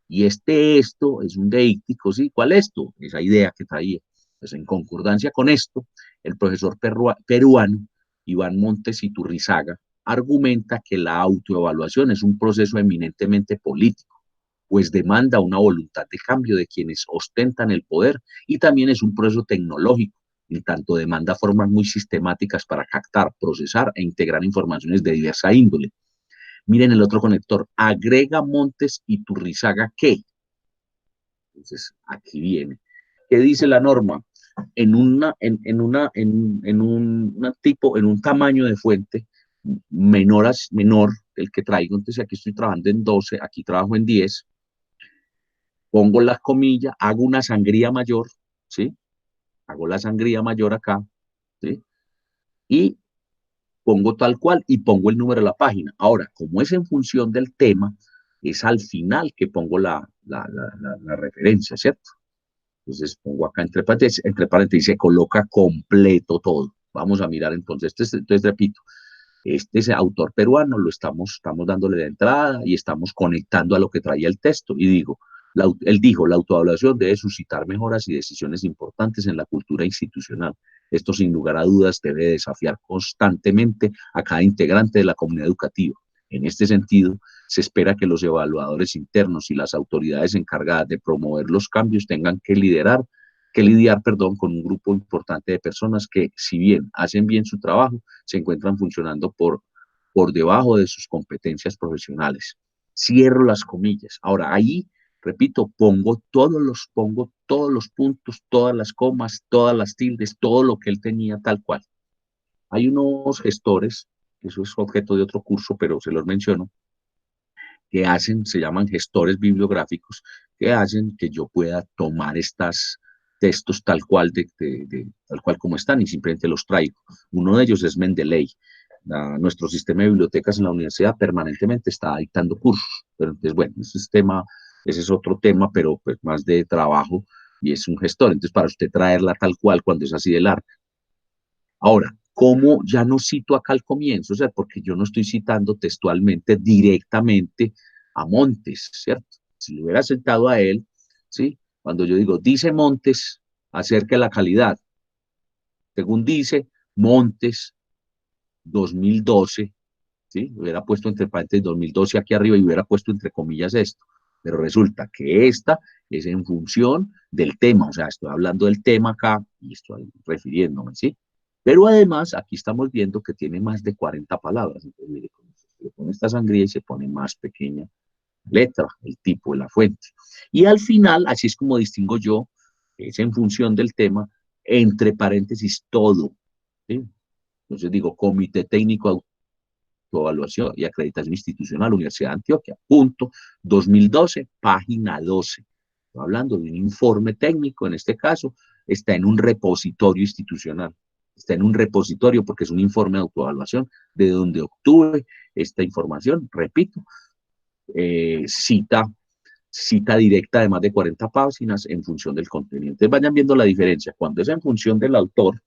y esto es un deíctico, ¿sí? ¿Cuál es esto? Esa idea que traía. Pues en concordancia con esto, el profesor peruano Iván Montes Iturrizaga argumenta que la autoevaluación es un proceso eminentemente político, pues demanda una voluntad de cambio de quienes ostentan el poder y también es un proceso tecnológico, en tanto demanda formas muy sistemáticas para captar, procesar e integrar informaciones de diversa índole. Miren el otro conector, agrega Montes y Turrizaga, ¿qué? Entonces, aquí viene. ¿Qué dice la norma? En un tamaño de fuente menor el que traigo, entonces aquí estoy trabajando en 12, aquí trabajo en 10, pongo las comillas, hago una sangría mayor, ¿sí? Hago la sangría mayor acá, ¿sí? Y pongo tal cual y pongo el número de la página. Ahora, como es en función del tema, es al final que pongo la referencia, ¿cierto? Entonces pongo acá entre paréntesis se coloca completo todo. Vamos a mirar entonces, entonces repito, este es autor peruano, estamos dándole de entrada y estamos conectando a lo que traía el texto. Y digo, él dijo, la autoevaluación debe suscitar mejoras y decisiones importantes en la cultura institucional. Esto, sin lugar a dudas, debe desafiar constantemente a cada integrante de la comunidad educativa. En este sentido, se espera que los evaluadores internos y las autoridades encargadas de promover los cambios tengan que lidiar, con un grupo importante de personas que, si bien hacen bien su trabajo, se encuentran funcionando por debajo de sus competencias profesionales. Cierro las comillas. Ahora, ahí, repito, pongo todos los puntos, todas las comas, todas las tildes, todo lo que él tenía tal cual. Hay unos gestores, eso es objeto de otro curso, pero se los menciono, que se llaman gestores bibliográficos, que hacen que yo pueda tomar estos textos tal cual, tal cual como están y simplemente los traigo. Uno de ellos es Mendeley. Nuestro sistema de bibliotecas en la universidad permanentemente está dictando cursos, pero entonces, bueno, ese es otro tema, pero pues más de trabajo y es un gestor. Entonces, para usted traerla tal cual cuando es así de larga. Ahora, ¿cómo ya no cito acá al comienzo? O sea, porque yo no estoy citando textualmente directamente a Montes, ¿cierto? Si lo hubiera citado a él, ¿sí? Cuando yo digo, dice Montes acerca de la calidad, según dice Montes 2012, ¿sí? Hubiera puesto entre paréntesis 2012 aquí arriba y hubiera puesto entre comillas esto. Pero resulta que esta es en función del tema, o sea, estoy hablando del tema acá y estoy refiriéndome, ¿sí? Pero además, aquí estamos viendo que tiene más de 40 palabras. Entonces, mire, se pone esta sangría y se pone más pequeña letra, el tipo de la fuente. Y al final, así es como distingo yo, es en función del tema, entre paréntesis todo, ¿sí? Entonces digo, Comité Técnico de Evaluación y Acreditación Institucional, Universidad de Antioquia, punto, 2012, página 12. Estoy hablando de un informe técnico, en este caso, está en un repositorio institucional. Está en un repositorio porque es un informe de autoevaluación de donde obtuve esta información, repito, cita directa de más de 40 páginas en función del contenido. Entonces vayan viendo la diferencia. Cuando es en función del autor,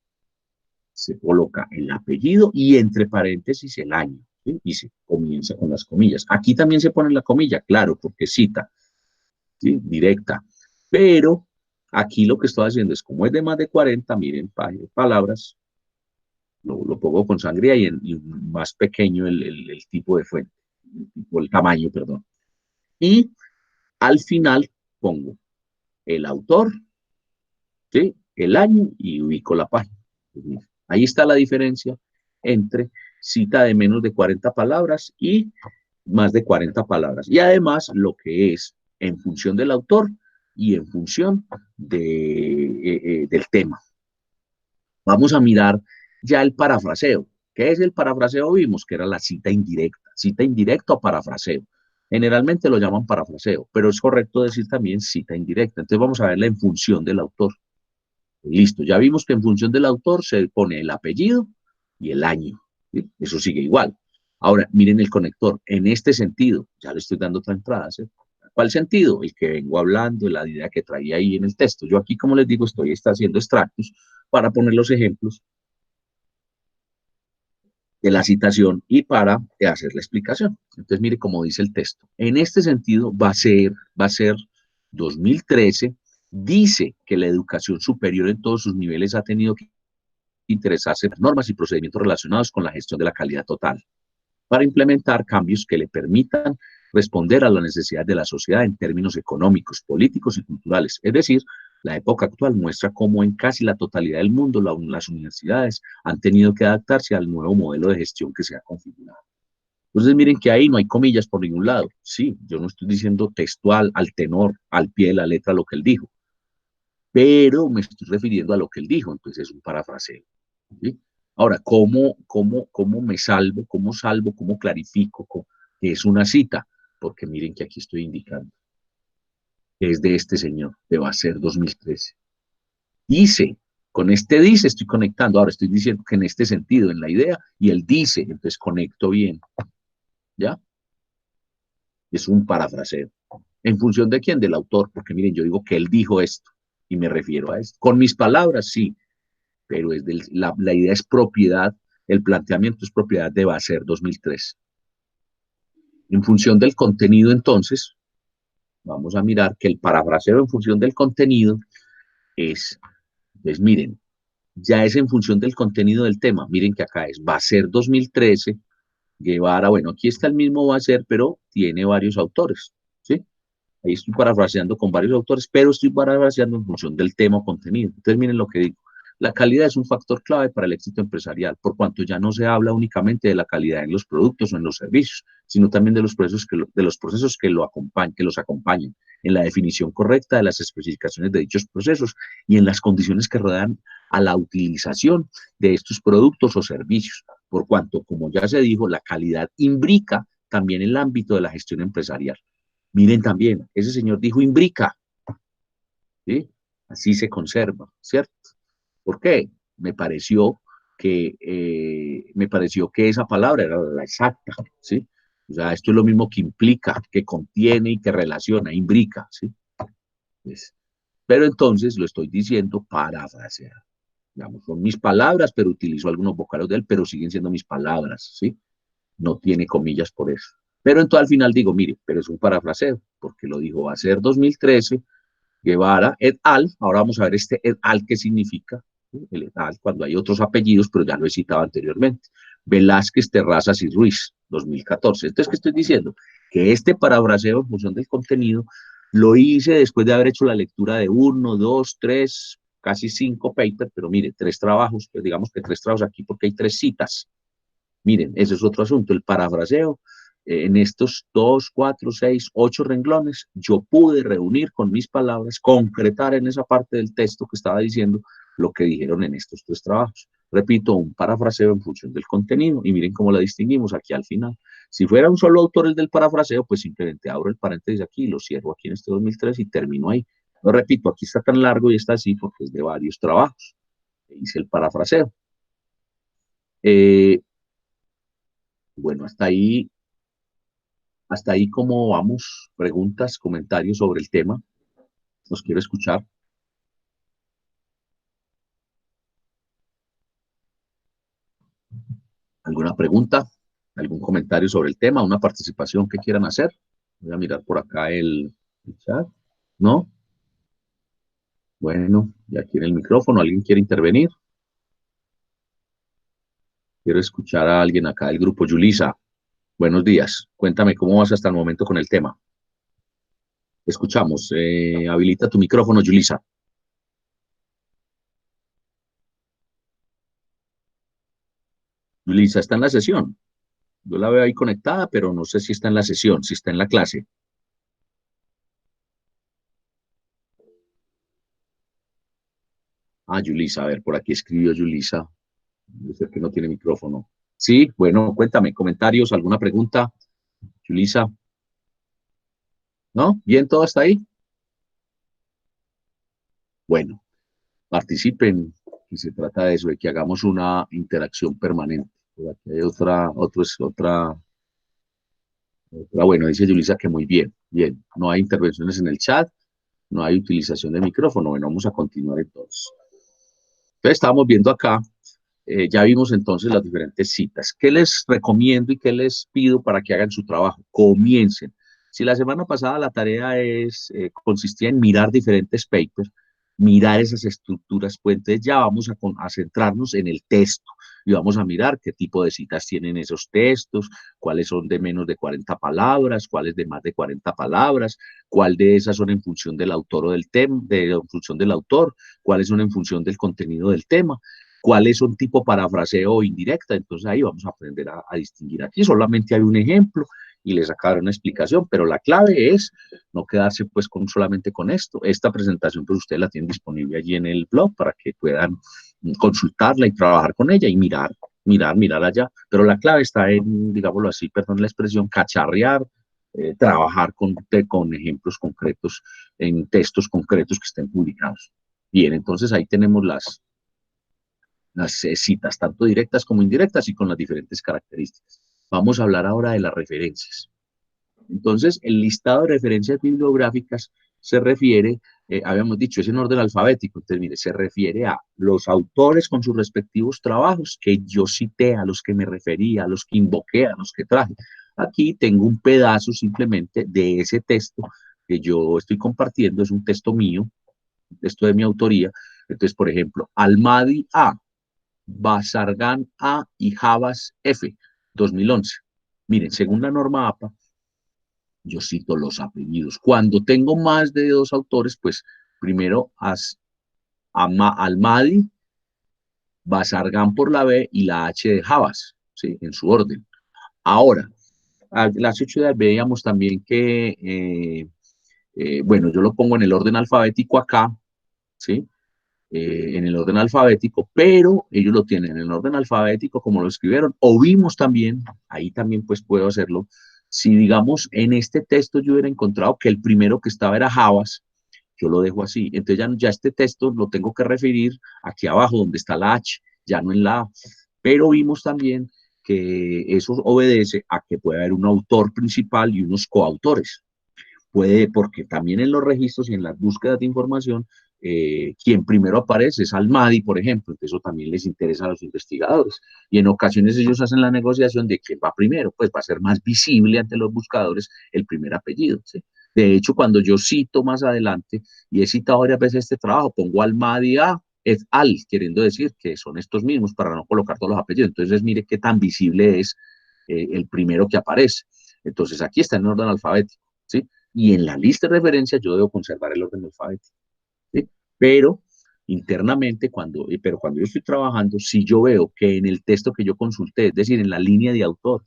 se coloca el apellido y entre paréntesis el año, ¿sí? Y se comienza con las comillas. Aquí también se pone la comilla, claro, porque cita, ¿sí? Directa. Pero aquí lo que estoy haciendo es, como es de más de 40, miren, palabras, lo pongo con sangría y más pequeño el tipo de fuente, el tamaño, perdón. Y al final pongo el autor, ¿sí? El año y ubico la página. Ahí está la diferencia entre cita de menos de 40 palabras y más de 40 palabras. Y además lo que es en función del autor y en función del tema. Vamos a mirar ya el parafraseo. ¿Qué es el parafraseo? Vimos que era la cita indirecta. Cita indirecta o parafraseo. Generalmente lo llaman parafraseo, pero es correcto decir también cita indirecta. Entonces vamos a verla en función del autor. Listo, ya vimos que en función del autor se pone el apellido y el año. ¿Sí? Eso sigue igual. Ahora, miren el conector. En este sentido, ya le estoy dando otra entrada. ¿Sí? ¿Cuál sentido? El que vengo hablando, la idea que traía ahí en el texto. Yo aquí, como les digo, estoy haciendo extractos para poner los ejemplos de la citación y para hacer la explicación. Entonces, mire cómo dice el texto. En este sentido, va a ser 2013, dice que la educación superior en todos sus niveles ha tenido que interesarse en normas y procedimientos relacionados con la gestión de la calidad total, para implementar cambios que le permitan responder a las necesidades de la sociedad en términos económicos, políticos y culturales. Es decir, La época actual muestra cómo en casi la totalidad del mundo las universidades han tenido que adaptarse al nuevo modelo de gestión que se ha configurado. Entonces miren que ahí no hay comillas por ningún lado. Sí, yo no estoy diciendo textual, al tenor, al pie de la letra lo que él dijo, pero me estoy refiriendo a lo que él dijo, entonces es un parafraseo. ¿Sí? Ahora, ¿cómo me salvo? ¿Cómo salvo? ¿Cómo clarifico que es una cita? Porque miren que aquí estoy indicando que es de este señor, de Bacer 2013. Dice, con este dice estoy conectando, ahora estoy diciendo que en este sentido, en la idea, y él dice, entonces conecto bien, ¿ya? Es un parafraseo. ¿En función de quién? Del autor, porque miren, yo digo que él dijo esto, y me refiero a esto. Con mis palabras, sí, pero la idea es propiedad, el planteamiento es propiedad de Bacer 2003. En función del contenido, entonces, vamos a mirar que el parafraseo en función del contenido pues miren, ya es en función del contenido del tema. Miren que acá es Bacer 2013, Guevara, bueno, aquí está el mismo Bacer, pero tiene varios autores, ¿sí? Ahí estoy parafraseando con varios autores, pero estoy parafraseando en función del tema o contenido. Entonces, miren lo que digo. La calidad es un factor clave para el éxito empresarial, por cuanto ya no se habla únicamente de la calidad en los productos o en los servicios, sino también de los procesos que los acompañan, en la definición correcta de las especificaciones de dichos procesos y en las condiciones que rodean a la utilización de estos productos o servicios, por cuanto, como ya se dijo, la calidad imbrica también el ámbito de la gestión empresarial. Miren también, ese señor dijo imbrica, ¿sí? Así se conserva, ¿cierto? ¿Por qué? Me pareció que esa palabra era la exacta, ¿sí? O sea, esto es lo mismo que implica, que contiene y que relaciona, imbrica, ¿sí? Pues, pero entonces lo estoy diciendo parafrasear. Digamos, son mis palabras, pero utilizo algunos vocablos de él, pero siguen siendo mis palabras, ¿sí? No tiene comillas por eso. Pero entonces al final digo, mire, pero es un parafraseo, porque lo dijo va a ser 2013, Guevara et al. Ahora vamos a ver este et al qué significa. ¿Sí? El et al, cuando hay otros apellidos, pero ya lo he citado anteriormente. Velázquez, Terrazas y Ruiz, 2014. Entonces, ¿qué estoy diciendo? Que este parafraseo en función del contenido lo hice después de haber hecho la lectura de uno, dos, tres, casi cinco papers, pero mire, tres trabajos, pues digamos que tres trabajos aquí porque hay tres citas. Miren, ese es otro asunto, el parafraseo. En estos 2, 4, 6, 8 renglones, yo pude reunir con mis palabras, concretar en esa parte del texto que estaba diciendo lo que dijeron en estos tres trabajos. Repito, un parafraseo en función del contenido, y miren cómo la distinguimos aquí al final. Si fuera un solo autor el del parafraseo, pues simplemente abro el paréntesis aquí, lo cierro aquí en este 2003 y termino ahí. No repito, aquí está tan largo y está así porque es de varios trabajos. Hice el parafraseo. Eh, bueno, hasta ahí cómo vamos, preguntas, comentarios sobre el tema. Los quiero escuchar. ¿Alguna pregunta? ¿Algún comentario sobre el tema? ¿Una participación que quieran hacer? Voy a mirar por acá el chat. ¿No? Bueno, ya tiene el micrófono. ¿Alguien quiere intervenir? Quiero escuchar a alguien acá del grupo. Yulisa, buenos días. Cuéntame cómo vas hasta el momento con el tema. Escuchamos. Habilita tu micrófono, Yulisa. Yulisa está en la sesión. Yo la veo ahí conectada, pero no sé si está en la sesión, si está en la clase. Ah, Yulisa, a ver, por aquí escribió Yulisa. Dice que no tiene micrófono. Sí, bueno, cuéntame, comentarios, alguna pregunta, Yulisa. ¿No? ¿Bien todo hasta ahí? Bueno, participen, y se trata de eso, de que hagamos una interacción permanente. Por aquí hay bueno, dice Yulisa que muy bien, bien. No hay intervenciones en el chat, no hay utilización de micrófono. Bueno, vamos a continuar entonces. Entonces, estábamos viendo acá. Ya vimos entonces las diferentes citas. ¿Qué les recomiendo y qué les pido para que hagan su trabajo? Comiencen. Si la semana pasada la tarea consistía en mirar diferentes papers, mirar esas estructuras, pues entonces ya vamos a centrarnos en el texto. y vamos a mirar qué tipo de citas tienen esos textos, cuáles son de menos de 40 palabras, cuáles de más de 40 palabras, cuál de esas son en función del autor o del tema, en función del autor, cuáles son en función del contenido del tema, cuáles son tipo parafraseo o indirecta. Entonces ahí vamos a aprender a distinguir. Aquí solamente hay un ejemplo y les sacaron una explicación, pero la clave es no quedarse pues solamente con esto. Esta presentación pues ustedes la tienen disponible allí en el blog para que puedan consultarla y trabajar con ella y mirar allá, pero la clave está en, digámoslo así, perdón la expresión, cacharrear, trabajar con ejemplos concretos en textos concretos que estén publicados. Bien, entonces ahí tenemos las citas, tanto directas como indirectas y con las diferentes características. Vamos a hablar ahora de las referencias. Entonces, el listado de referencias bibliográficas se refiere, habíamos dicho, es en orden alfabético, entonces, mire, se refiere a los autores con sus respectivos trabajos que yo cité, a los que me refería, a los que invoqué, a los que traje. Aquí tengo un pedazo simplemente de ese texto que yo estoy compartiendo, es un texto mío, un texto de mi autoría. Entonces, por ejemplo, Almadi A, Bazargan A y Javas F, 2011. Miren, según la norma APA, yo cito los apellidos. Cuando tengo más de dos autores, pues primero Almadi, Bazargan por la B y la H de Javas, ¿sí? En su orden. Ahora, a las 8 de veíamos también que, bueno, yo lo pongo en el orden alfabético acá, ¿sí? En el orden alfabético, pero ellos lo tienen en el orden alfabético como lo escribieron, o vimos también, ahí también pues puedo hacerlo, si digamos en este texto yo hubiera encontrado que el primero que estaba era Javas, yo lo dejo así, entonces ya este texto lo tengo que referir aquí abajo donde está la H, ya no en la A, pero vimos también que eso obedece a que puede haber un autor principal y unos coautores, puede, porque también en los registros y en las búsquedas de información, quien primero aparece es Almadi, por ejemplo, entonces eso también les interesa a los investigadores. Y en ocasiones ellos hacen la negociación de quién va primero, pues va a ser más visible ante los buscadores el primer apellido, ¿sí? De hecho, cuando yo cito más adelante, y he citado varias veces este trabajo, pongo Almadi A, et al, queriendo decir que son estos mismos para no colocar todos los apellidos. Entonces, mire qué tan visible es el primero que aparece. Entonces, aquí está en orden alfabético, ¿sí? Y en la lista de referencias yo debo conservar el orden alfabético, ¿sí? Pero internamente, pero cuando yo estoy trabajando, si yo veo que en el texto que yo consulté, es decir, en la línea de autor,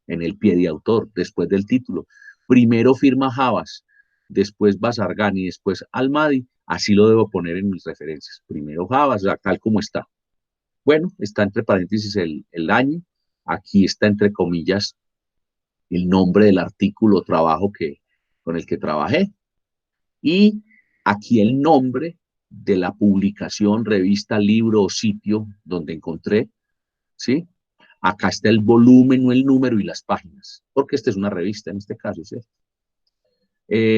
en el pie de autor, después del título, primero firma Javas, después Bazargan y después Almadi, así lo debo poner en mis referencias. Primero Javas, tal como está. Bueno, está entre paréntesis el año, aquí está entre comillas el nombre del artículo o trabajo con el que trabajé. Y aquí el nombre de la publicación, revista, libro o sitio donde encontré, ¿sí? Acá está el volumen o el número y las páginas, porque esta es una revista en este caso, ¿cierto?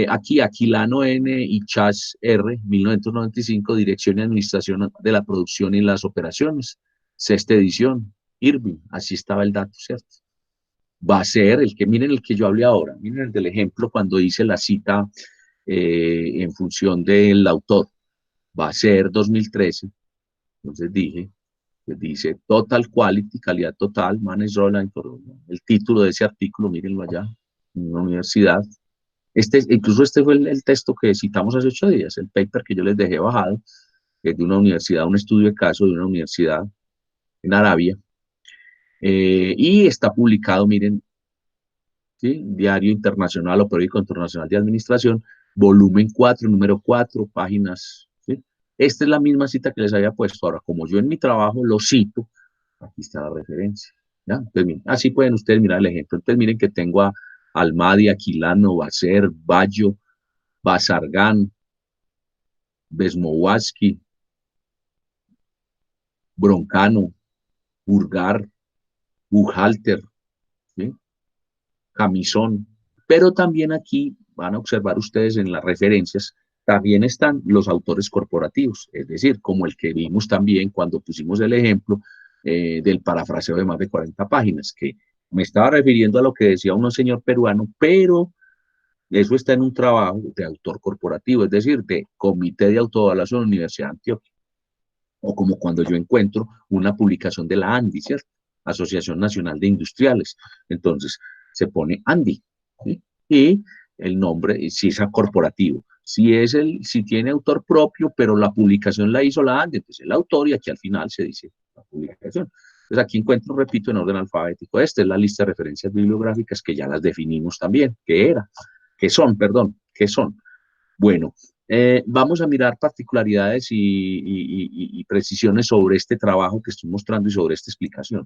Aquí, Aquilano N. y Chas R. 1995, Dirección y Administración de la Producción y las Operaciones, sexta edición, Irving, así estaba el dato, ¿cierto? Va a ser miren el que yo hablé ahora, miren el del ejemplo cuando hice la cita en función del autor, va a ser 2013, entonces dice Total Quality, calidad total, Managed Roland, el título de ese artículo, mírenlo allá, en una universidad. Incluso este fue el texto que citamos hace 8 días, el paper que yo les dejé bajado, que es de una universidad, un estudio de caso de una universidad en Arabia, y está publicado, miren, ¿sí? Diario Internacional o Periódico Internacional de Administración, volumen 4, número 4, páginas. ¿Sí? Esta es la misma cita que les había puesto. Ahora, como yo en mi trabajo lo cito, aquí está la referencia. ¿Ya? Entonces, miren, así pueden ustedes mirar el ejemplo. Entonces, miren que tengo a Almadi, Aquilano, Bacer, Bayo, Bazargan, Besmowaski, Broncano, Burgar, Buhalter, ¿sí? Camisón, pero también aquí van a observar ustedes en las referencias, también están los autores corporativos, es decir, como el que vimos también cuando pusimos el ejemplo del parafraseo de más de 40 páginas, que me estaba refiriendo a lo que decía un señor peruano, pero eso está en un trabajo de autor corporativo, es decir, de Comité de Autoevaluación de la Universidad de Antioquia. O como cuando yo encuentro una publicación de la ANDI, ¿cierto? Asociación Nacional de Industriales. Entonces, se pone ANDI, ¿sí? Y el nombre, si es corporativo. Si tiene autor propio, pero la publicación la hizo la ANDI, entonces el autor y aquí al final se dice la publicación. Entonces aquí encuentro, repito, en orden alfabético. Esta es la lista de referencias bibliográficas que ya las definimos también. ¿Qué son? Bueno, vamos a mirar particularidades y precisiones sobre este trabajo que estoy mostrando y sobre esta explicación.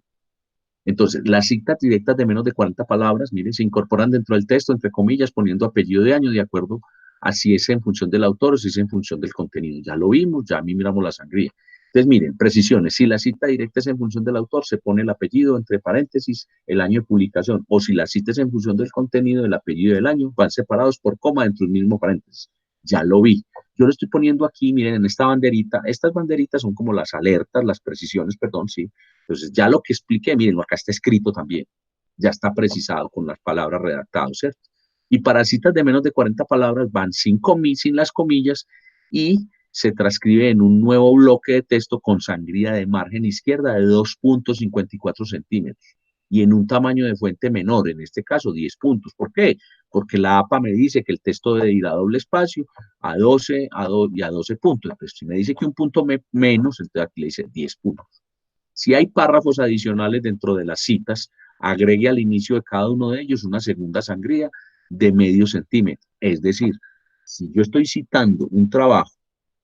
Entonces, las citas directas de menos de 40 palabras, miren, se incorporan dentro del texto, entre comillas, poniendo apellido de año de acuerdo a si es en función del autor o si es en función del contenido. Ya lo vimos, ya a mí miramos la sangría. Entonces, miren, precisiones. Si la cita directa es en función del autor, se pone el apellido entre paréntesis, el año de publicación. O si la cita es en función del contenido, el apellido del año, van separados por coma dentro del mismo paréntesis. Ya lo vi. Yo lo estoy poniendo aquí, miren, en esta banderita. Estas banderitas son como las alertas, las precisiones, perdón, sí. Entonces, ya lo que expliqué, miren, acá está escrito también. Ya está precisado con las palabras redactadas, ¿cierto? Y para citas de menos de 40 palabras van sin las comillas y se transcribe en un nuevo bloque de texto con sangría de margen izquierda de 2.54 centímetros y en un tamaño de fuente menor, en este caso 10 puntos. ¿Por qué? Porque la APA me dice que el texto debe ir a doble espacio, a 12 y a 12 puntos. Entonces, si me dice que un punto menos, entonces aquí le dice 10 puntos. Si hay párrafos adicionales dentro de las citas, agregue al inicio de cada uno de ellos una segunda sangría de medio centímetro. Es decir, si yo estoy citando un trabajo,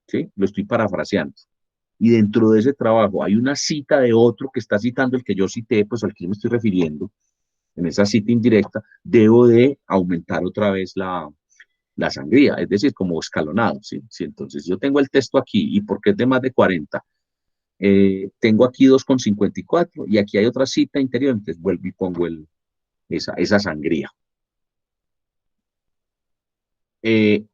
¿sí? Lo estoy parafraseando, y dentro de ese trabajo hay una cita de otro que está citando el que yo cité, pues al que yo me estoy refiriendo, en esa cita indirecta, debo de aumentar otra vez la sangría, es decir, como escalonado, ¿sí? Si entonces yo tengo el texto aquí y porque es de más de 40, tengo aquí 2,54 y aquí hay otra cita interior, entonces vuelvo y pongo esa sangría. Eh,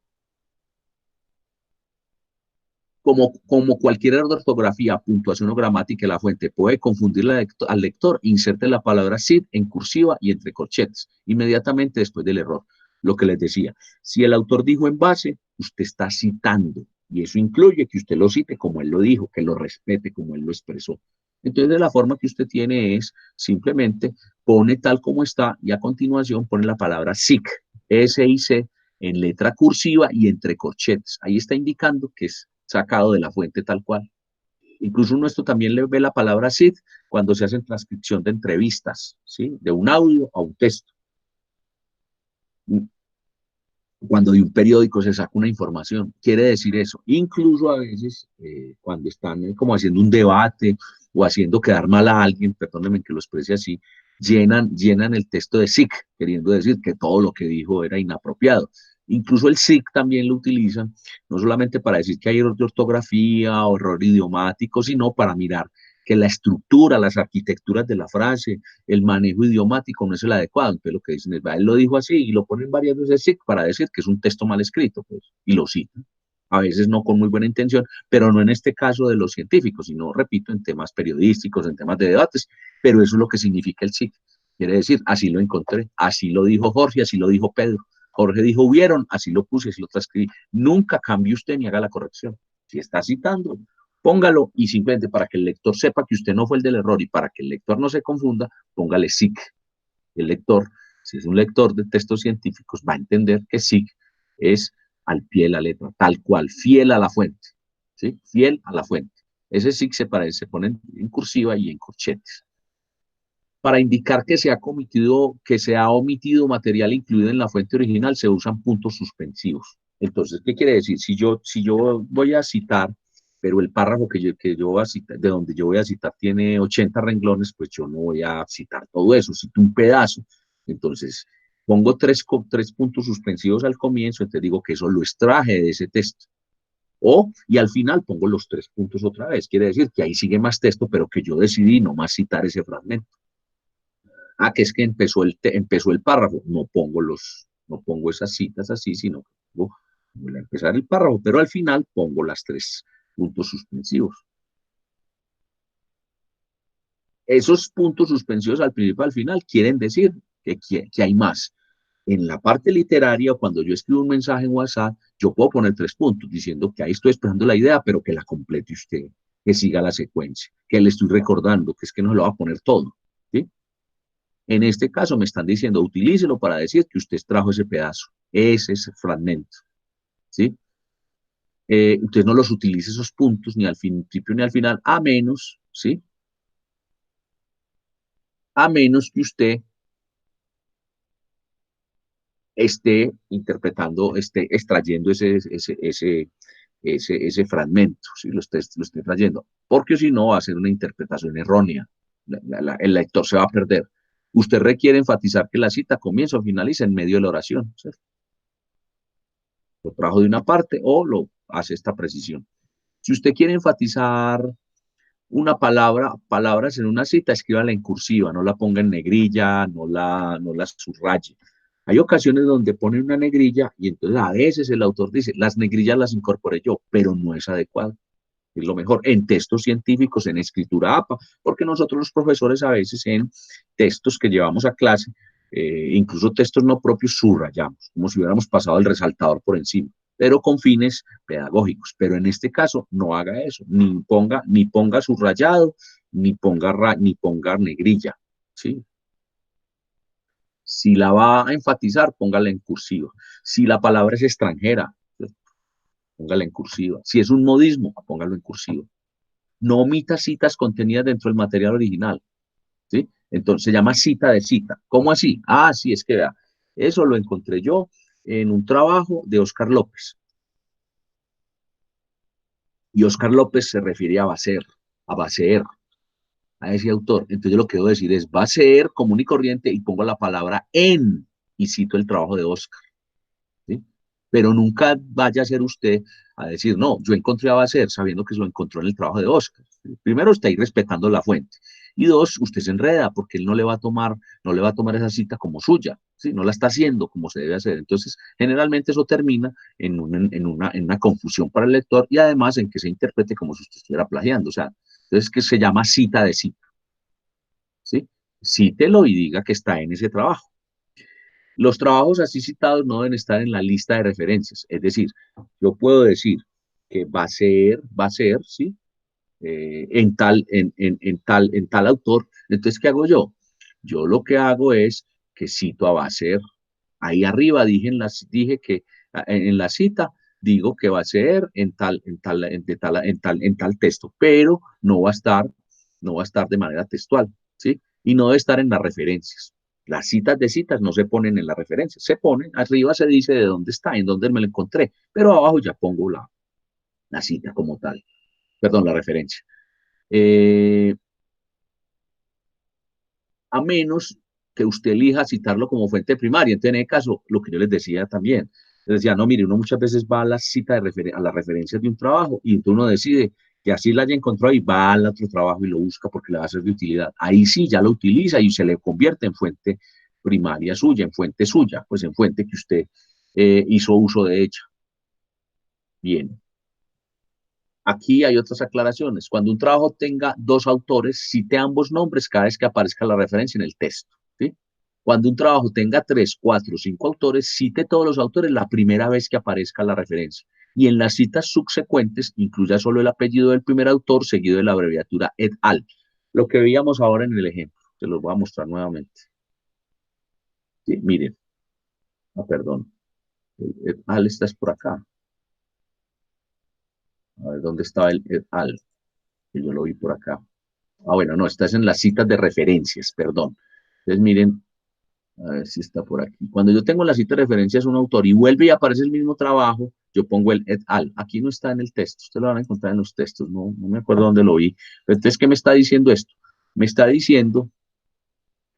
como cualquier error de ortografía, puntuación o gramática, la fuente puede confundir al lector, inserte la palabra SID en cursiva y entre corchetes, inmediatamente después del error. Lo que les decía, si el autor dijo en base, usted está citando, y eso incluye que usted lo cite como él lo dijo, que lo respete como él lo expresó. Entonces, de la forma que usted tiene es simplemente pone tal como está y a continuación pone la palabra SIC, S-I-C, en letra cursiva y entre corchetes. Ahí está indicando que es sacado de la fuente tal cual. Incluso uno esto también le ve la palabra SID cuando se hace transcripción de entrevistas, ¿sí? De un audio a un texto. Cuando de un periódico se saca una información, quiere decir eso. Incluso a veces, cuando están como haciendo un debate o haciendo quedar mal a alguien, perdónenme que lo exprese así, llenan el texto de SIC, queriendo decir que todo lo que dijo era inapropiado. Incluso el SIC también lo utilizan, no solamente para decir que hay error de ortografía o error idiomático, sino para mirar que la estructura, las arquitecturas de la frase, el manejo idiomático no es el adecuado. Entonces lo que dicen es, él lo dijo así y lo ponen varias veces SIC para decir que es un texto mal escrito, pues, y lo citan. A veces no con muy buena intención, pero no en este caso de los científicos, sino, repito, en temas periodísticos, en temas de debates, pero eso es lo que significa el SIC. Quiere decir, así lo encontré, así lo dijo Jorge, así lo dijo Pedro. Jorge dijo, hubieron, así lo puse, así lo transcribí. Nunca cambie usted ni haga la corrección. Si está citando, póngalo y simplemente para que el lector sepa que usted no fue el del error y para que el lector no se confunda, póngale SIC. El lector, si es un lector de textos científicos, va a entender que SIC es al pie de la letra, tal cual, fiel a la fuente, ¿sí? Fiel a la fuente. Ese SIC se pone en cursiva y en corchetes. Para indicar que se ha omitido material incluido en la fuente original, se usan puntos suspensivos. Entonces, ¿qué quiere decir? Si yo voy a citar, pero el párrafo que yo voy a citar, de donde yo voy a citar tiene 80 renglones, pues yo no voy a citar todo eso, cito un pedazo. Entonces, pongo tres puntos suspensivos al comienzo, entonces digo que eso lo extraje de ese texto. Y al final pongo los 3 puntos otra vez. Quiere decir que ahí sigue más texto, pero que yo decidí no más citar ese fragmento. Que es que empezó el párrafo, no pongo esas citas así, sino que voy a empezar el párrafo, pero al final pongo las 3 puntos suspensivos. Esos puntos suspensivos al principio y al final quieren decir que hay más. En la parte literaria, cuando yo escribo un mensaje en WhatsApp, yo puedo poner 3 puntos diciendo que ahí estoy esperando la idea, pero que la complete usted. que siga la secuencia, que le estoy recordando, que es que no se lo va a poner todo, ¿sí? En este caso me están diciendo, utilícelo para decir que usted extrajo ese pedazo, ese fragmento, ¿sí? Entonces no los utilice esos puntos ni al principio ni al final, a menos, ¿sí? A menos que usted esté interpretando, esté extrayendo ese fragmento, ¿sí? Lo esté trayendo, porque si no va a ser una interpretación errónea. El lector se va a perder. Usted requiere enfatizar que la cita comienza o finaliza en medio de la oración, ¿cierto? Lo trajo de una parte o lo hace esta precisión. Si usted quiere enfatizar una palabra, palabras en una cita, escríbala en cursiva, no la ponga en negrilla, no la subraye. Hay ocasiones donde ponen una negrilla y entonces a veces el autor dice, las negrillas las incorporé yo, pero no es adecuado. Es lo mejor en textos científicos, en escritura APA, porque nosotros los profesores a veces en textos que llevamos a clase, incluso textos no propios, subrayamos, como si hubiéramos pasado el resaltador por encima, pero con fines pedagógicos. Pero en este caso no haga eso, ni ponga subrayado, ni ponga negrilla, ¿sí? Si la va a enfatizar, póngala en cursiva. Si la palabra es extranjera, póngala en cursiva. Si es un modismo, póngalo en cursiva. No omita citas contenidas dentro del material original, ¿sí? Entonces se llama cita de cita. ¿Cómo así? Ah, sí, es que vea, eso lo encontré yo en un trabajo de Oscar López. Y Oscar López se refiere a Baseer, a ese autor. Entonces yo lo que debo decir es Baseer común y corriente y pongo la palabra en y cito el trabajo de Oscar, ¿sí? Pero nunca vaya a ser usted a decir, no, yo encontré a Baser sabiendo que se lo encontró en el trabajo de Oscar. Primero, está ahí respetando la fuente. Y dos, usted se enreda porque él no le va a tomar esa cita como suya, ¿sí? No la está haciendo como se debe hacer. Entonces, generalmente eso termina en una confusión para el lector y además en que se interprete como si usted estuviera plagiando. O sea, entonces que se llama cita de cita, ¿sí? Cítelo y diga que está en ese trabajo. Los trabajos así citados no deben estar en la lista de referencias. Es decir, yo puedo decir que va a ser, ¿sí? En tal autor. Entonces, ¿qué hago yo? Yo lo que hago es que cito a va a ser. Ahí arriba dije que en la cita digo que va a ser en tal texto, pero no va a estar de manera textual, ¿sí? Y no debe estar en las referencias. Las citas de citas no se ponen en las referencias, se ponen, arriba se dice de dónde está, en dónde me lo encontré, pero abajo ya pongo la cita como tal, perdón, la referencia. Eh, a menos que usted elija citarlo como fuente primaria. Entonces, en ese caso, lo que yo les decía también, les decía, no, mire, uno muchas veces va a la cita a las referencias de un trabajo y entonces uno decide que así la haya encontrado y va al otro trabajo y lo busca porque le va a ser de utilidad. Ahí sí ya lo utiliza y se le convierte en fuente primaria suya, en fuente suya, pues en fuente que usted hizo uso de ella. Bien. Aquí hay otras aclaraciones. Cuando un trabajo tenga dos autores, cite ambos nombres cada vez que aparezca la referencia en el texto, ¿sí? Cuando un trabajo tenga 3, 4, 5 autores, cite todos los autores la primera vez que aparezca la referencia. Y en las citas subsecuentes, incluya solo el apellido del primer autor seguido de la abreviatura et al. Lo que veíamos ahora en el ejemplo. Se los voy a mostrar nuevamente. Sí, miren. Ah, perdón. El et al está por acá. A ver, ¿dónde estaba el et al? Que yo lo vi por acá. Ah, bueno, no, estás en las citas de referencias, perdón. Entonces, miren, a ver si está por aquí. Cuando yo tengo la cita de referencias un autor y vuelve y aparece el mismo trabajo, yo pongo el et al. Aquí no está en el texto, ustedes lo van a encontrar en los textos, no me acuerdo dónde lo vi. Pero entonces, ¿qué me está diciendo esto? Me está diciendo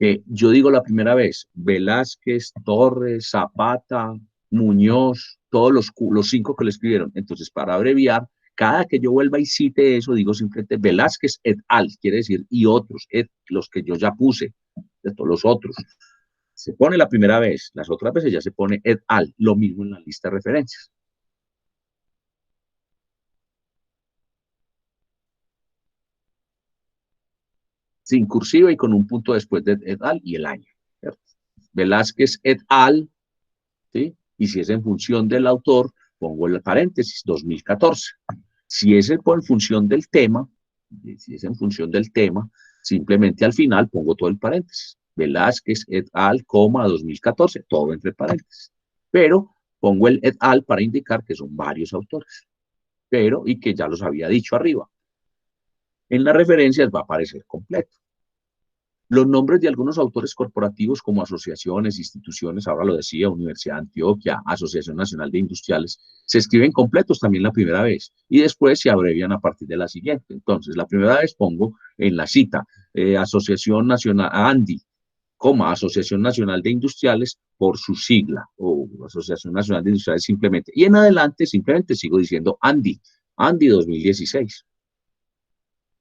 que yo digo la primera vez, Velázquez, Torres, Zapata, Muñoz, todos los 5 que le escribieron. Entonces, para abreviar, cada que yo vuelva y cite eso, digo simplemente Velázquez et al, quiere decir, y otros, los que yo ya puse, de todos los otros. Se pone la primera vez, las otras veces ya se pone et al, lo mismo en la lista de referencias. Sin cursiva y con un punto después de et al y el año, ¿cierto? Velázquez et al, ¿sí? Y si es en función del autor, pongo el paréntesis 2014. Si es en función del tema, Si es en función del tema, simplemente al final pongo todo el paréntesis. Velázquez et al, 2014, todo entre paréntesis. Pero pongo el et al para indicar que son varios autores, pero y que ya los había dicho arriba. En las referencias va a aparecer completo. Los nombres de algunos autores corporativos como asociaciones, instituciones, ahora lo decía, Universidad de Antioquia, Asociación Nacional de Industriales, se escriben completos también la primera vez y después se abrevian a partir de la siguiente. Entonces, la primera vez pongo en la cita Asociación Nacional, ANDI, Asociación Nacional de Industriales por su sigla, o Asociación Nacional de Industriales simplemente. Y en adelante simplemente sigo diciendo ANDI, ANDI 2016.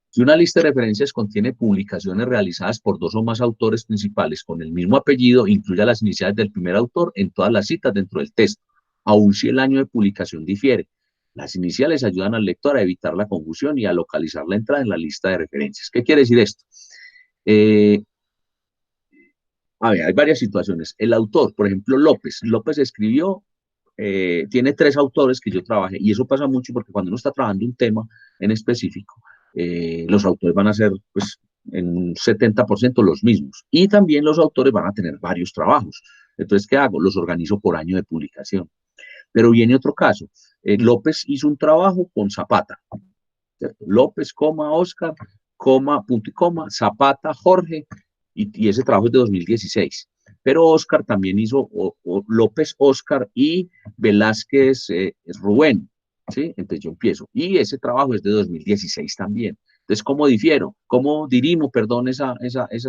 Si una lista de referencias contiene publicaciones realizadas por dos o más autores principales con el mismo apellido, incluya las iniciales del primer autor en todas las citas dentro del texto, aun si el año de publicación difiere. Las iniciales ayudan al lector a evitar la confusión y a localizar la entrada en la lista de referencias. ¿Qué quiere decir esto? A ver, hay varias situaciones. El autor, por ejemplo, López escribió, tiene 3 autores que yo trabajé, y eso pasa mucho porque cuando uno está trabajando un tema en específico, los autores van a ser, pues, en un 70% los mismos, y también los autores van a tener varios trabajos. Entonces, ¿qué hago? Los organizo por año de publicación. Pero viene otro caso. López hizo un trabajo con Zapata, ¿cierto? López, Oscar, punto y coma, Zapata, Jorge, y ese trabajo es de 2016. Pero Oscar también hizo López, Oscar y Velázquez, Rubén, ¿sí? Entonces yo empiezo. Y ese trabajo es de 2016 también. Entonces, ¿cómo difiero? ¿Cómo dirimo, perdón, esa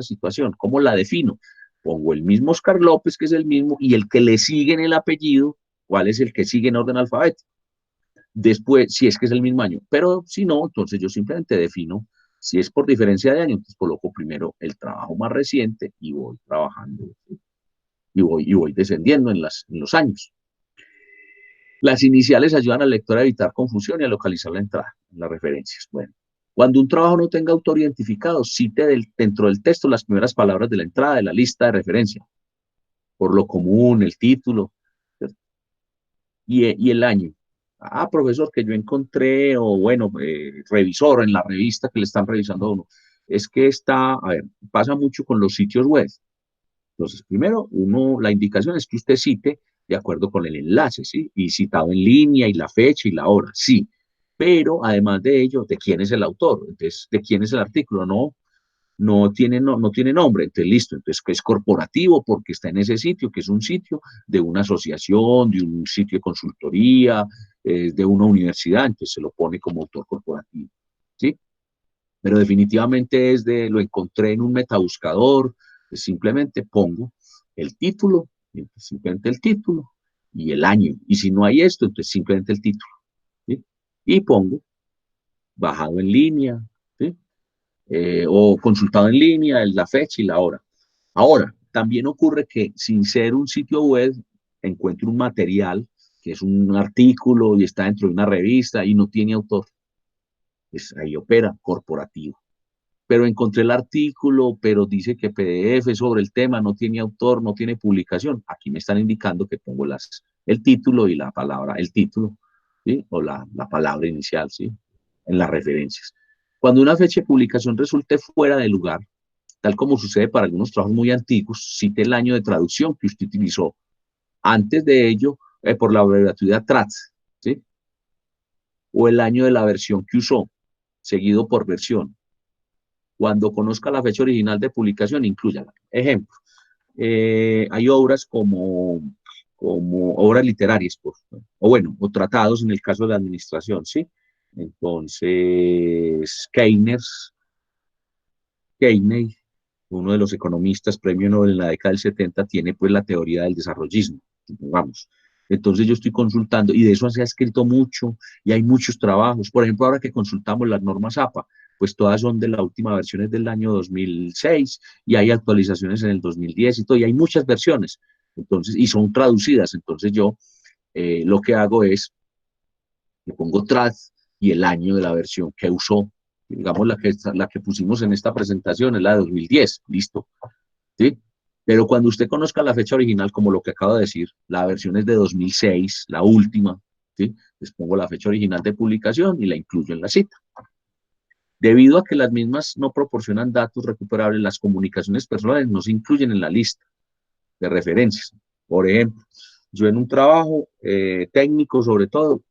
situación? ¿Cómo la defino? Pongo el mismo Oscar López, que es el mismo, y el que le sigue en el apellido, ¿cuál es el que sigue en orden alfabético? Después, si es que es el mismo año, pero si no, entonces yo simplemente defino, si es por diferencia de año, entonces coloco primero el trabajo más reciente y voy trabajando y voy descendiendo en los años. Las iniciales ayudan al lector a evitar confusión y a localizar la entrada en las referencias. Bueno, cuando un trabajo no tenga autor identificado, cite dentro del texto las primeras palabras de la entrada de la lista de referencia, por lo común, el título, ¿cierto? Y el año. Ah, profesor, que yo encontré, o bueno, revisor en la revista que le están revisando a uno. Es que está, a ver, pasa mucho con los sitios web. Entonces, primero, la indicación es que usted cite de acuerdo con el enlace, ¿sí? Y citado en línea y la fecha y la hora, sí. Pero además de ello, ¿de quién es el autor? Entonces, ¿de quién es el artículo? No tiene nombre, entonces listo, entonces que es corporativo porque está en ese sitio, que es un sitio de una asociación, de un sitio de consultoría, de una universidad, entonces se lo pone como autor corporativo, ¿sí? Pero definitivamente lo encontré en un metabuscador, pues simplemente pongo el título, simplemente el título y el año, y si no hay esto, entonces simplemente el título, ¿sí? Y pongo bajado en línea, ¿sí? O consultado en línea, la fecha y la hora. Ahora, también ocurre que sin ser un sitio web, encuentro un material que es un artículo y está dentro de una revista y no tiene autor. Pues ahí opera corporativo. Pero encontré el artículo, pero dice que PDF sobre el tema no tiene autor, no tiene publicación. Aquí me están indicando que pongo el título y la palabra, el título, ¿sí? O la palabra inicial, ¿sí? En las referencias. Cuando una fecha de publicación resulte fuera de lugar, tal como sucede para algunos trabajos muy antiguos, cite el año de traducción que usted utilizó. Antes de ello, por la abreviatura TRATS, ¿sí? O el año de la versión que usó, seguido por versión. Cuando conozca la fecha original de publicación, inclúyala. Ejemplo, hay obras como obras literarias, o bueno, o tratados en el caso de la administración, ¿sí? Entonces, Keynes, uno de los economistas, premio Nobel en la década del 70, tiene pues la teoría del desarrollismo, vamos. Entonces yo estoy consultando, y de eso se ha escrito mucho, y hay muchos trabajos. Por ejemplo, ahora que consultamos las normas APA, pues todas son de la última versión, es del año 2006, y hay actualizaciones en el 2010 y todo, y hay muchas versiones, entonces, y son traducidas. Entonces yo lo que hago es, le pongo TRAD y el año de la versión que usó. Digamos, la que pusimos en esta presentación es la de 2010, listo, ¿sí? Pero cuando usted conozca la fecha original, como lo que acabo de decir, la versión es de 2006, la última, ¿sí? Les pongo la fecha original de publicación y la incluyo en la cita. Debido a que las mismas no proporcionan datos recuperables, las comunicaciones personales no se incluyen en la lista de referencias. Por ejemplo, yo en un trabajo técnico, sobre todo,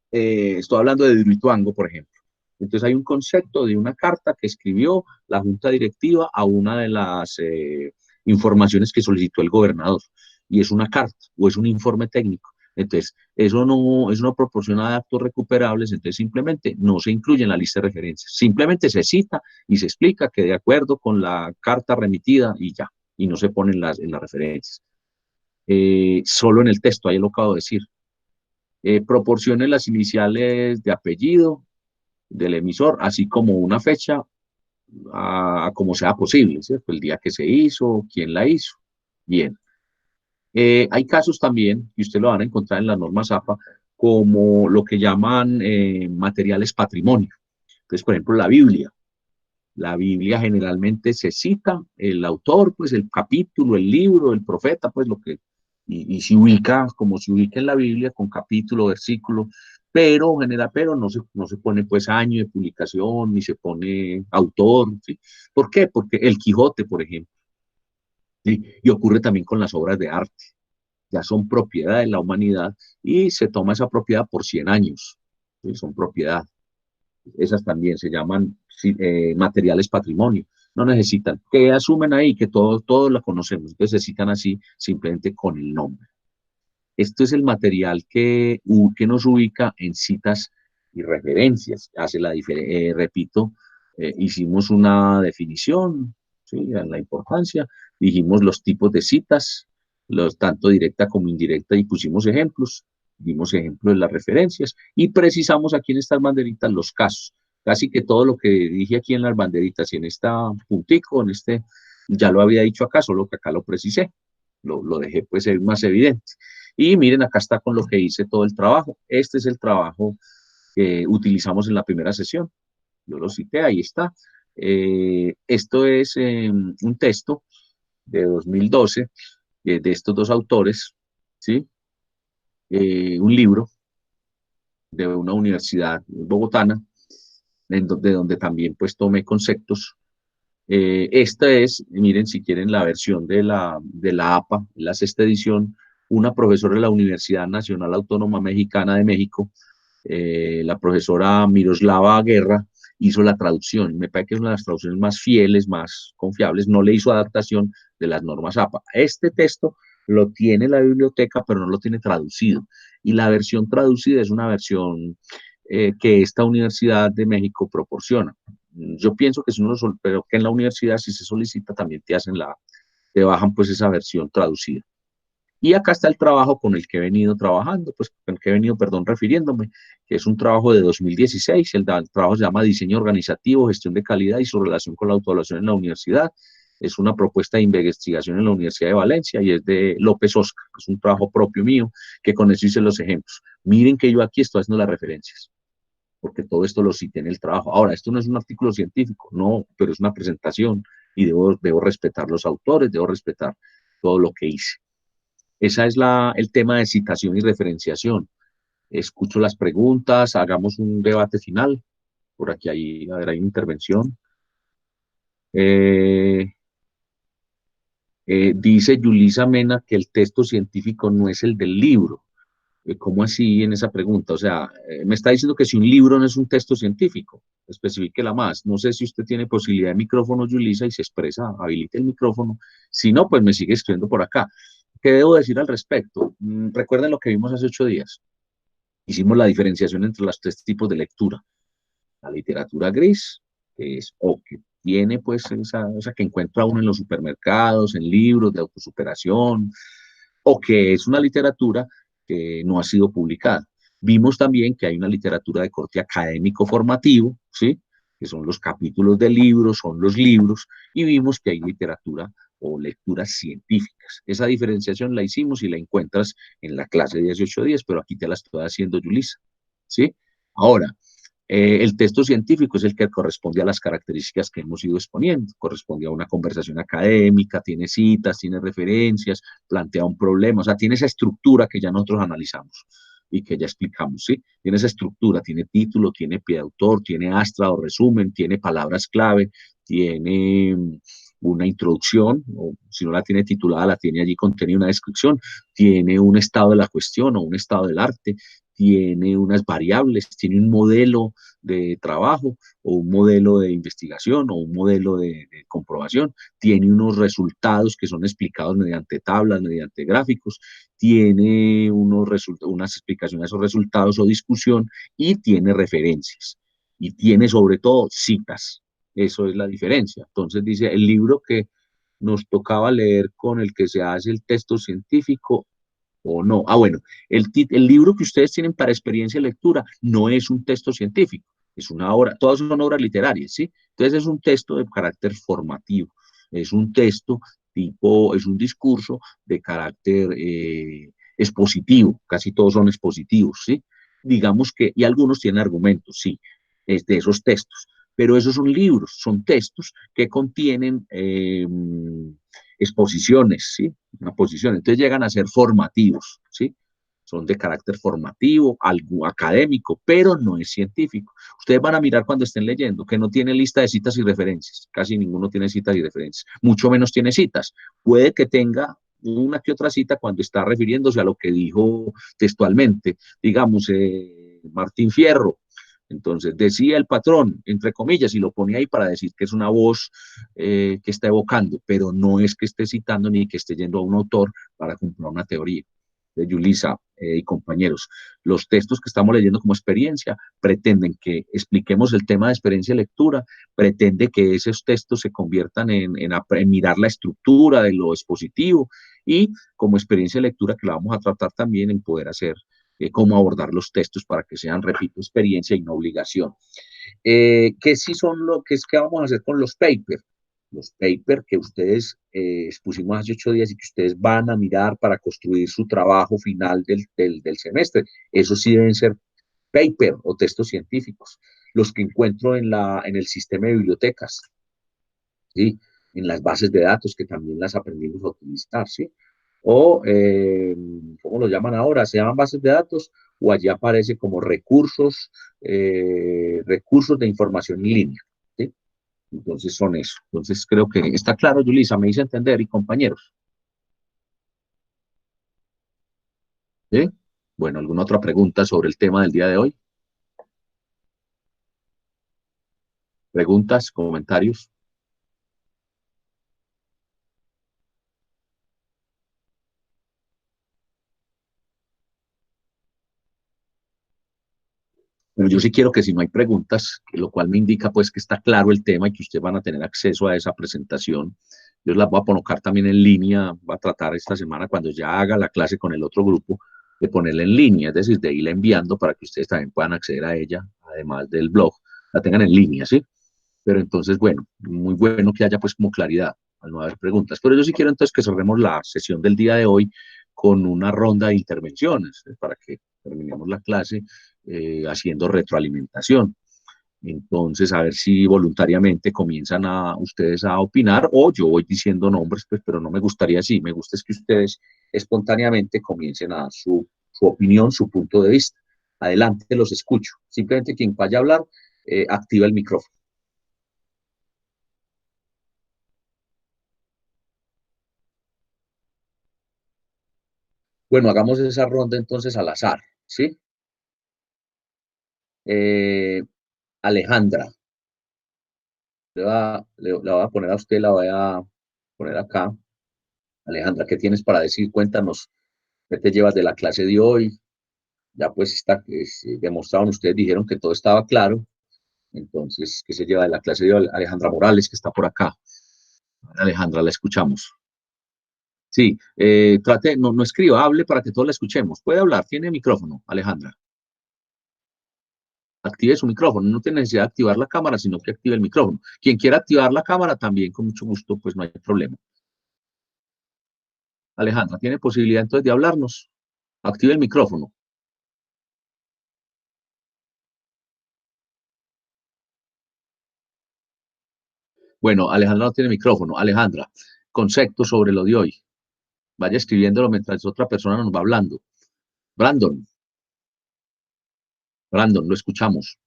estoy hablando de Hidroituango, por ejemplo. Entonces hay un concepto de una carta que escribió la junta directiva a una de las informaciones que solicitó el gobernador. Y es una carta o es un informe técnico. Entonces, eso no proporciona datos recuperables, entonces simplemente no se incluye en la lista de referencias. Simplemente se cita y se explica que de acuerdo con la carta remitida y ya, y no se pone en las referencias. Solo en el texto, ahí lo acabo de decir. Proporcione las iniciales de apellido del emisor, así como una fecha a como sea posible, ¿cierto? El día que se hizo, quién la hizo. Bien. Hay casos también, y usted lo van a encontrar en la norma ZAPA, como lo que llaman materiales patrimonio. Entonces, por ejemplo, la Biblia. La Biblia generalmente se cita el autor, pues el capítulo, el libro, el profeta, pues lo que, y se ubica como se ubica en la Biblia con capítulo, versículo, pero no se pone pues año de publicación, ni se pone autor, ¿sí? ¿Por qué? Porque el Quijote, por ejemplo, ¿sí? Y ocurre también con las obras de arte, ya son propiedad de la humanidad y se toma esa propiedad por 100 años, ¿sí? Son propiedad. Esas también se llaman materiales patrimonio. No necesitan, que asumen ahí que todos la conocemos, entonces se citan así simplemente con el nombre. Esto es el material que nos ubica en citas y referencias. Hace la diferencia, repito, hicimos una definición, ¿sí? En la importancia, dijimos los tipos de citas, tanto directa como indirecta, y pusimos ejemplos, dimos ejemplos de las referencias y precisamos aquí en estas banderitas los casos. Casi que todo lo que dije aquí en las banderitas y en esta puntico, ya lo había dicho acá, solo que acá lo precisé, lo dejé pues más evidente. Y miren, acá está con lo que hice todo el trabajo. Este es el trabajo que utilizamos en la primera sesión. Yo lo cité, ahí está. Esto es un texto de 2012 de estos dos autores, ¿sí? Un libro de una universidad bogotana, de donde también pues tomé conceptos. Esta es, miren, si quieren, la versión de la APA, la sexta edición, una profesora de la Universidad Nacional Autónoma Mexicana de México, la profesora Miroslava Guerra, hizo la traducción. Me parece que es una de las traducciones más fieles, más confiables. No le hizo adaptación de las normas APA. Este texto lo tiene la biblioteca, pero no lo tiene traducido. Y la versión traducida es una versión que esta Universidad de México proporciona. Yo pienso que si uno, pero que en la universidad si se solicita también te bajan pues esa versión traducida. Y acá está el trabajo con el que he venido trabajando, pues con el que he venido, perdón, refiriéndome, que es un trabajo de 2016, el trabajo se llama Diseño Organizativo, Gestión de Calidad y su relación con la autoevaluación en la universidad. Es una propuesta de investigación en la Universidad de Valencia y es de López Oscar, es un trabajo propio mío, que con eso hice los ejemplos. Miren que yo aquí estoy haciendo las referencias, porque todo esto lo cité en el trabajo. Ahora, esto no es un artículo científico, no, pero es una presentación y debo respetar los autores, debo respetar todo lo que hice. Ese es el tema de citación y referenciación. Escucho las preguntas, hagamos un debate final. Por aquí a ver, hay una intervención. Eh, dice Yulisa Mena que el texto científico no es el del libro. ¿Cómo así en esa pregunta? O sea, me está diciendo que si un libro no es un texto científico, especifíquela más. No sé si usted tiene posibilidad de micrófono, Yulisa, y se expresa, habilite el micrófono. Si no, pues me sigue escribiendo por acá. ¿Qué debo decir al respecto? Recuerden lo que vimos hace 8 días. Hicimos la diferenciación entre los tres tipos de lectura. La literatura gris, que es o que tiene pues esa que encuentra uno en los supermercados, en libros de autosuperación, o que es una literatura que no ha sido publicada. Vimos también que hay una literatura de corte académico formativo, ¿sí? Que son los capítulos de libros, son los libros, y vimos que hay literatura o lecturas científicas. Esa diferenciación la hicimos y la encuentras en la clase de 18 días, pero aquí te la estoy haciendo, Yulisa, ¿sí? Ahora, el texto científico es el que corresponde a las características que hemos ido exponiendo, corresponde a una conversación académica, tiene citas, tiene referencias, plantea un problema, o sea, tiene esa estructura que ya nosotros analizamos. y que ya explicamos, ¿sí? Tiene esa estructura, tiene título, tiene pie de autor, tiene astra o resumen, tiene palabras clave, tiene una introducción, o si no la tiene titulada, la tiene allí contenida una descripción, tiene un estado de la cuestión o un estado del arte, tiene unas variables, tiene un modelo de trabajo o un modelo de investigación o un modelo de comprobación, tiene unos resultados que son explicados mediante tablas, mediante gráficos, tiene unas explicaciones de esos resultados o discusión y tiene referencias y tiene sobre todo citas. Eso es la diferencia. Entonces dice, el libro que nos tocaba leer con el que se hace el texto científico o no. Ah, bueno, el libro que ustedes tienen para experiencia de lectura no es un texto científico, es una obra, todas son obras literarias, ¿sí? Entonces es un texto de carácter formativo, es un texto tipo, es un discurso de carácter expositivo, casi todos son expositivos, ¿sí? Digamos que, y algunos tienen argumentos, sí, de esos textos, pero esos son libros, son textos que contienen exposiciones, ¿sí? Una posición. Entonces llegan a ser formativos, ¿sí? Son de carácter formativo, algo académico, pero no es científico. Ustedes van a mirar cuando estén leyendo que no tiene lista de citas y referencias. Casi ninguno tiene citas y referencias. Mucho menos tiene citas. Puede que tenga una que otra cita cuando está refiriéndose a lo que dijo textualmente. Digamos, Martín Fierro. Entonces, decía el patrón, entre comillas, y lo pone ahí para decir que es una voz que está evocando, pero no es que esté citando ni que esté yendo a un autor para comprar una teoría. De Yulisa y compañeros, los textos que estamos leyendo como experiencia pretenden que expliquemos el tema de experiencia de lectura, pretende que esos textos se conviertan en mirar la estructura de lo expositivo y como experiencia de lectura que la vamos a tratar también en poder hacer cómo abordar los textos para que sean, repito, experiencia y no obligación. ¿Qué sí son lo que es que vamos a hacer con los papers? Los papers que ustedes expusimos hace 8 días y que ustedes van a mirar para construir su trabajo final del semestre. Eso sí deben ser paper o textos científicos, los que encuentro en el sistema de bibliotecas, ¿sí? En las bases de datos que también las aprendimos a utilizar, ¿sí? O, ¿cómo lo llaman ahora? ¿Se llaman bases de datos? O allí aparece como recursos de información en línea, ¿sí? Entonces son eso. Entonces creo que está claro, Yulisa, me hice entender y compañeros, ¿sí? Bueno, ¿alguna otra pregunta sobre el tema del día de hoy? ¿Preguntas, comentarios? Pero yo sí quiero que si no hay preguntas, lo cual me indica pues que está claro el tema y que ustedes van a tener acceso a esa presentación. Yo las voy a colocar también en línea, voy a tratar esta semana cuando ya haga la clase con el otro grupo de ponerla en línea, es decir, de irla enviando para que ustedes también puedan acceder a ella, además del blog, la tengan en línea, ¿sí? Pero entonces, bueno, muy bueno que haya pues como claridad al no haber preguntas. Pero yo sí quiero entonces que cerremos la sesión del día de hoy con una ronda de intervenciones para que terminemos la clase haciendo retroalimentación. Entonces, a ver si voluntariamente comienzan a ustedes a opinar o yo voy diciendo nombres, pues, pero no me gustaría así. Me gusta es que ustedes espontáneamente comiencen a dar su opinión, su punto de vista. Adelante, los escucho. Simplemente quien vaya a hablar, activa el micrófono. Bueno, hagamos esa ronda entonces al azar, ¿sí? Eh, Alejandra, la voy a poner a usted, la voy a poner acá. Alejandra, ¿qué tienes para decir? Cuéntanos, ¿qué te llevas de la clase de hoy? Ya pues está, demostraron, ustedes dijeron que todo estaba claro, entonces, ¿qué se lleva de la clase de hoy? Alejandra Morales, que está por acá. Alejandra, la escuchamos. Sí, trate, no escriba, hable para que todos la escuchemos. Puede hablar, tiene micrófono, Alejandra. Active su micrófono, no tiene necesidad de activar la cámara, sino que active el micrófono. Quien quiera activar la cámara también, con mucho gusto, pues no hay problema. Alejandra, ¿tiene posibilidad entonces de hablarnos? Active el micrófono. Bueno, Alejandra no tiene micrófono. Alejandra, concepto sobre lo de hoy. Vaya escribiéndolo mientras otra persona nos va hablando. Brandon, Brandon, lo escuchamos.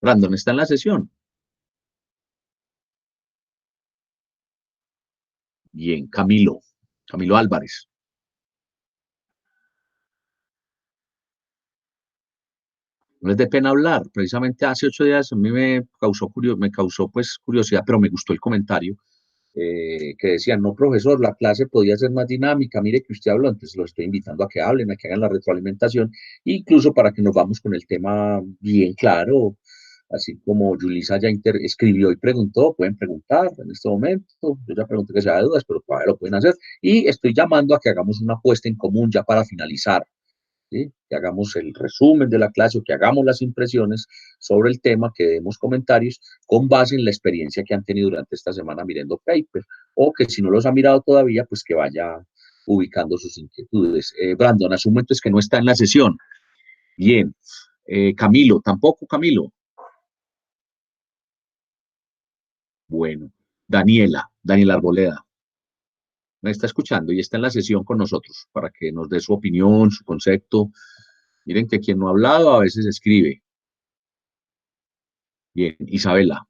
Brandon, ¿está en la sesión? Bien, Camilo. Camilo Álvarez. No es de pena hablar. Precisamente hace 8 días a mí me causó pues curiosidad, pero me gustó el comentario que decían, no, profesor, la clase podía ser más dinámica, mire que usted habló, entonces lo estoy invitando a que hablen, a que hagan la retroalimentación, incluso para que nos vamos con el tema bien claro, así como Julissa ya escribió y preguntó, pueden preguntar en este momento, yo ya pregunté que sea de dudas, pero todavía lo pueden hacer, y estoy llamando a que hagamos una apuesta en común ya para finalizar, ¿sí? Que hagamos el resumen de la clase o que hagamos las impresiones sobre el tema, que demos comentarios con base en la experiencia que han tenido durante esta semana mirando paper, o que si no los ha mirado todavía, pues que vaya ubicando sus inquietudes. Brandon, asumo entonces que no está en la sesión. Bien. Camilo, tampoco Camilo. Bueno. Daniela Arboleda, me está escuchando y está en la sesión con nosotros para que nos dé su opinión, su concepto. Miren que quien no ha hablado a veces escribe. Bien, Isabela.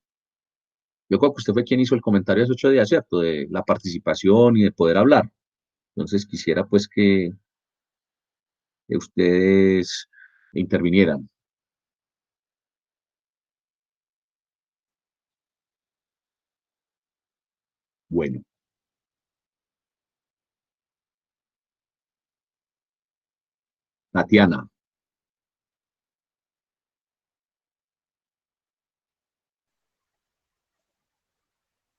Yo creo que usted fue quien hizo el comentario hace 8 días, ¿cierto? De la participación y de poder hablar. Entonces quisiera pues que ustedes intervinieran. Bueno, Tatiana.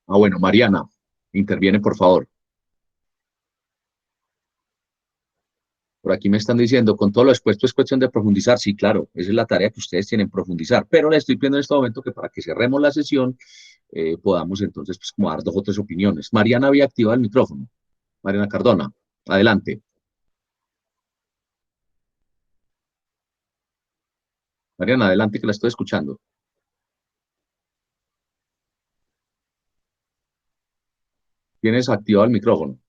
Ah, bueno, Mariana, interviene por favor. Por aquí me están diciendo, con todo lo expuesto es cuestión de profundizar. Sí, claro, esa es la tarea que ustedes tienen, profundizar. Pero le estoy pidiendo en este momento que para que cerremos la sesión podamos entonces pues, como dar 2 o 3 opiniones. Mariana había activado el micrófono. Mariana Cardona, adelante. Mariana, adelante que la estoy escuchando. Tienes activado el micrófono.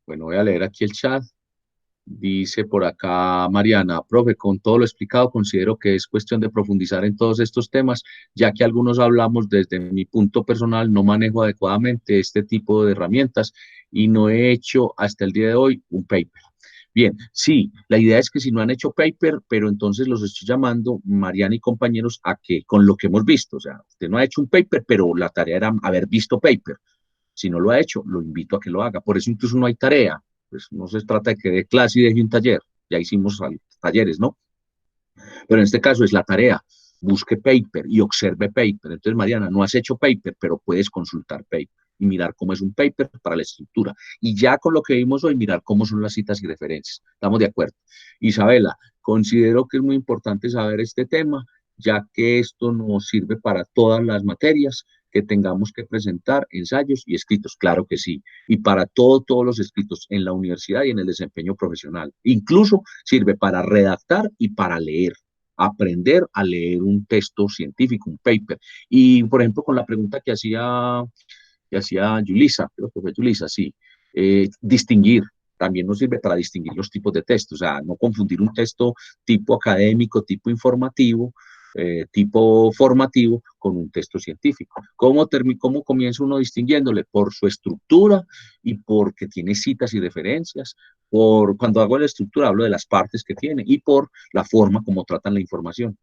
Bueno, voy a leer aquí el chat. Dice por acá Mariana, profe, con todo lo explicado, considero que es cuestión de profundizar en todos estos temas, ya que algunos hablamos desde mi punto personal, no manejo adecuadamente este tipo de herramientas y no he hecho hasta el día de hoy un paper. Bien, sí, la idea es que si no han hecho paper, pero entonces los estoy llamando, Mariana y compañeros, a que con lo que hemos visto, o sea, usted no ha hecho un paper, pero la tarea era haber visto paper. Si no lo ha hecho, lo invito a que lo haga. Por eso incluso no hay tarea. Pues no se trata de que dé clase y deje un taller. Ya hicimos talleres, ¿no? Pero en este caso es la tarea. Busque paper y observe paper. Entonces, Mariana, no has hecho paper, pero puedes consultar paper y mirar cómo es un paper para la estructura. Y ya con lo que vimos hoy, mirar cómo son las citas y referencias. Estamos de acuerdo. Isabela, considero que es muy importante saber este tema, ya que esto nos sirve para todas las materias que tengamos que presentar, ensayos y escritos. Claro que sí. Y para todos los escritos en la universidad y en el desempeño profesional. Incluso sirve para redactar y para leer, aprender a leer un texto científico, un paper. Y, por ejemplo, con la pregunta que hacía Julissa, creo que fue Julissa, sí, distinguir, también nos sirve para distinguir los tipos de textos, o sea, no confundir un texto tipo académico, tipo informativo, tipo formativo con un texto científico. ¿Cómo comienza uno distinguiéndole? Por su estructura y porque tiene citas y referencias. Cuando hago la estructura hablo de las partes que tiene y por la forma como tratan la información.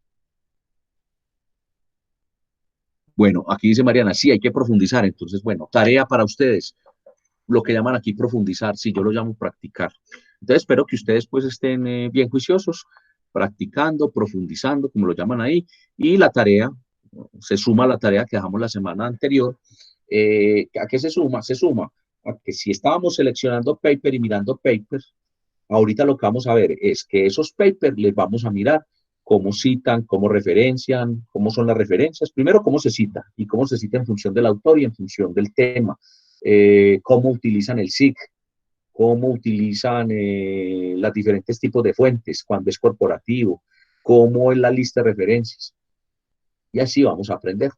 Bueno, aquí dice Mariana, sí, hay que profundizar. Entonces, bueno, tarea para ustedes, lo que llaman aquí profundizar, sí, yo lo llamo practicar. Entonces, espero que ustedes pues estén bien juiciosos, practicando, profundizando, como lo llaman ahí, y la tarea, se suma a la tarea que dejamos la semana anterior. ¿A qué se suma? Se suma a que si estábamos seleccionando paper y mirando papers, ahorita lo que vamos a ver es que esos papers les vamos a mirar cómo citan, cómo referencian, cómo son las referencias. Primero, cómo se cita y cómo se cita en función del autor y en función del tema. Cómo utilizan el SIG, cómo utilizan los diferentes tipos de fuentes, cuando es corporativo, cómo es la lista de referencias. Y así vamos a aprender.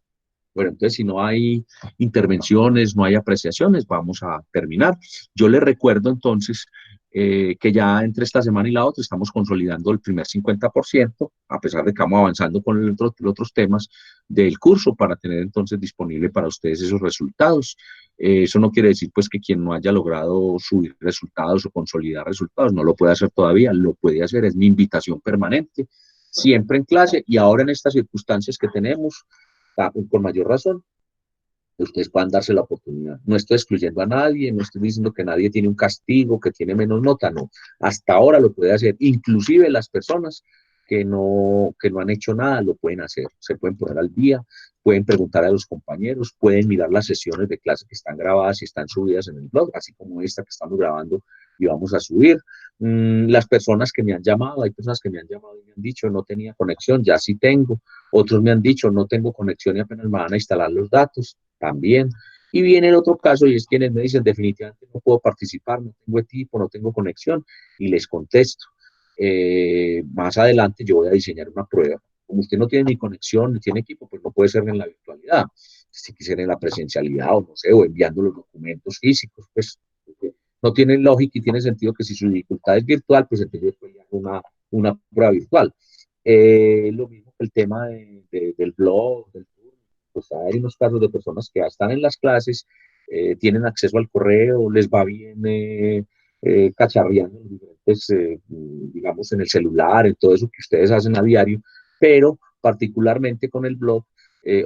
Bueno, entonces si no hay intervenciones, no hay apreciaciones, vamos a terminar. Yo les recuerdo entonces que ya entre esta semana y la otra estamos consolidando el primer 50%, a pesar de que vamos avanzando con los otros temas del curso para tener entonces disponible para ustedes esos resultados. Eso no quiere decir pues que quien no haya logrado subir resultados o consolidar resultados no lo puede hacer todavía, lo puede hacer, es mi invitación permanente, siempre en clase y ahora en estas circunstancias que tenemos con mayor razón, ustedes puedan darse la oportunidad. No estoy excluyendo a nadie, no estoy diciendo que nadie tiene un castigo, que tiene menos nota, no. Hasta ahora lo puede hacer, inclusive las personas que no han hecho nada lo pueden hacer, se pueden poner al día, pueden preguntar a los compañeros, pueden mirar las sesiones de clase que están grabadas y están subidas en el blog, así como esta que estamos grabando y vamos a subir. Las personas que me han llamado, hay personas que me han llamado y me han dicho no tenía conexión, ya sí tengo, otros me han dicho no tengo conexión y apenas me van a instalar los datos, también. Y viene el otro caso y es quienes me dicen definitivamente no puedo participar, no tengo equipo, no tengo conexión y les contesto. Más adelante yo voy a diseñar una prueba. Como usted no tiene ni conexión ni tiene equipo, pues no puede ser en la virtualidad. Si quisiera en la presencialidad o no sé, o enviando los documentos físicos, pues no tiene lógica y tiene sentido que si su dificultad es virtual, pues entonces yo voy a una prueba virtual. Lo mismo que el tema del blog, pues hay unos casos de personas que están en las clases, tienen acceso al correo, les va bien cacharreando en diferentes, digamos, en el celular, en todo eso que ustedes hacen a diario, pero particularmente con el blog,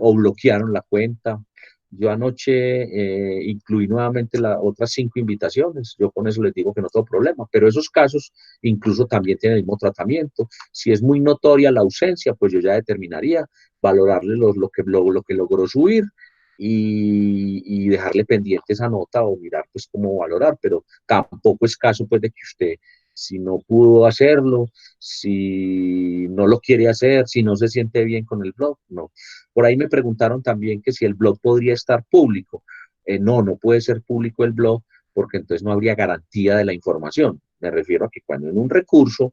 o bloquearon la cuenta. Yo anoche incluí nuevamente las otras 5 invitaciones. Yo con eso les digo que no tengo problema, pero esos casos incluso también tienen el mismo tratamiento. Si es muy notoria la ausencia, pues yo ya determinaría valorarle lo que logró subir y dejarle pendiente esa nota o mirar pues cómo valorar, pero tampoco es caso pues de que usted, si no pudo hacerlo, si no lo quiere hacer, si no se siente bien con el blog, no. Por ahí me preguntaron también que si el blog podría estar público. No, no puede ser público el blog porque entonces no habría garantía de la información. Me refiero a que cuando en un recurso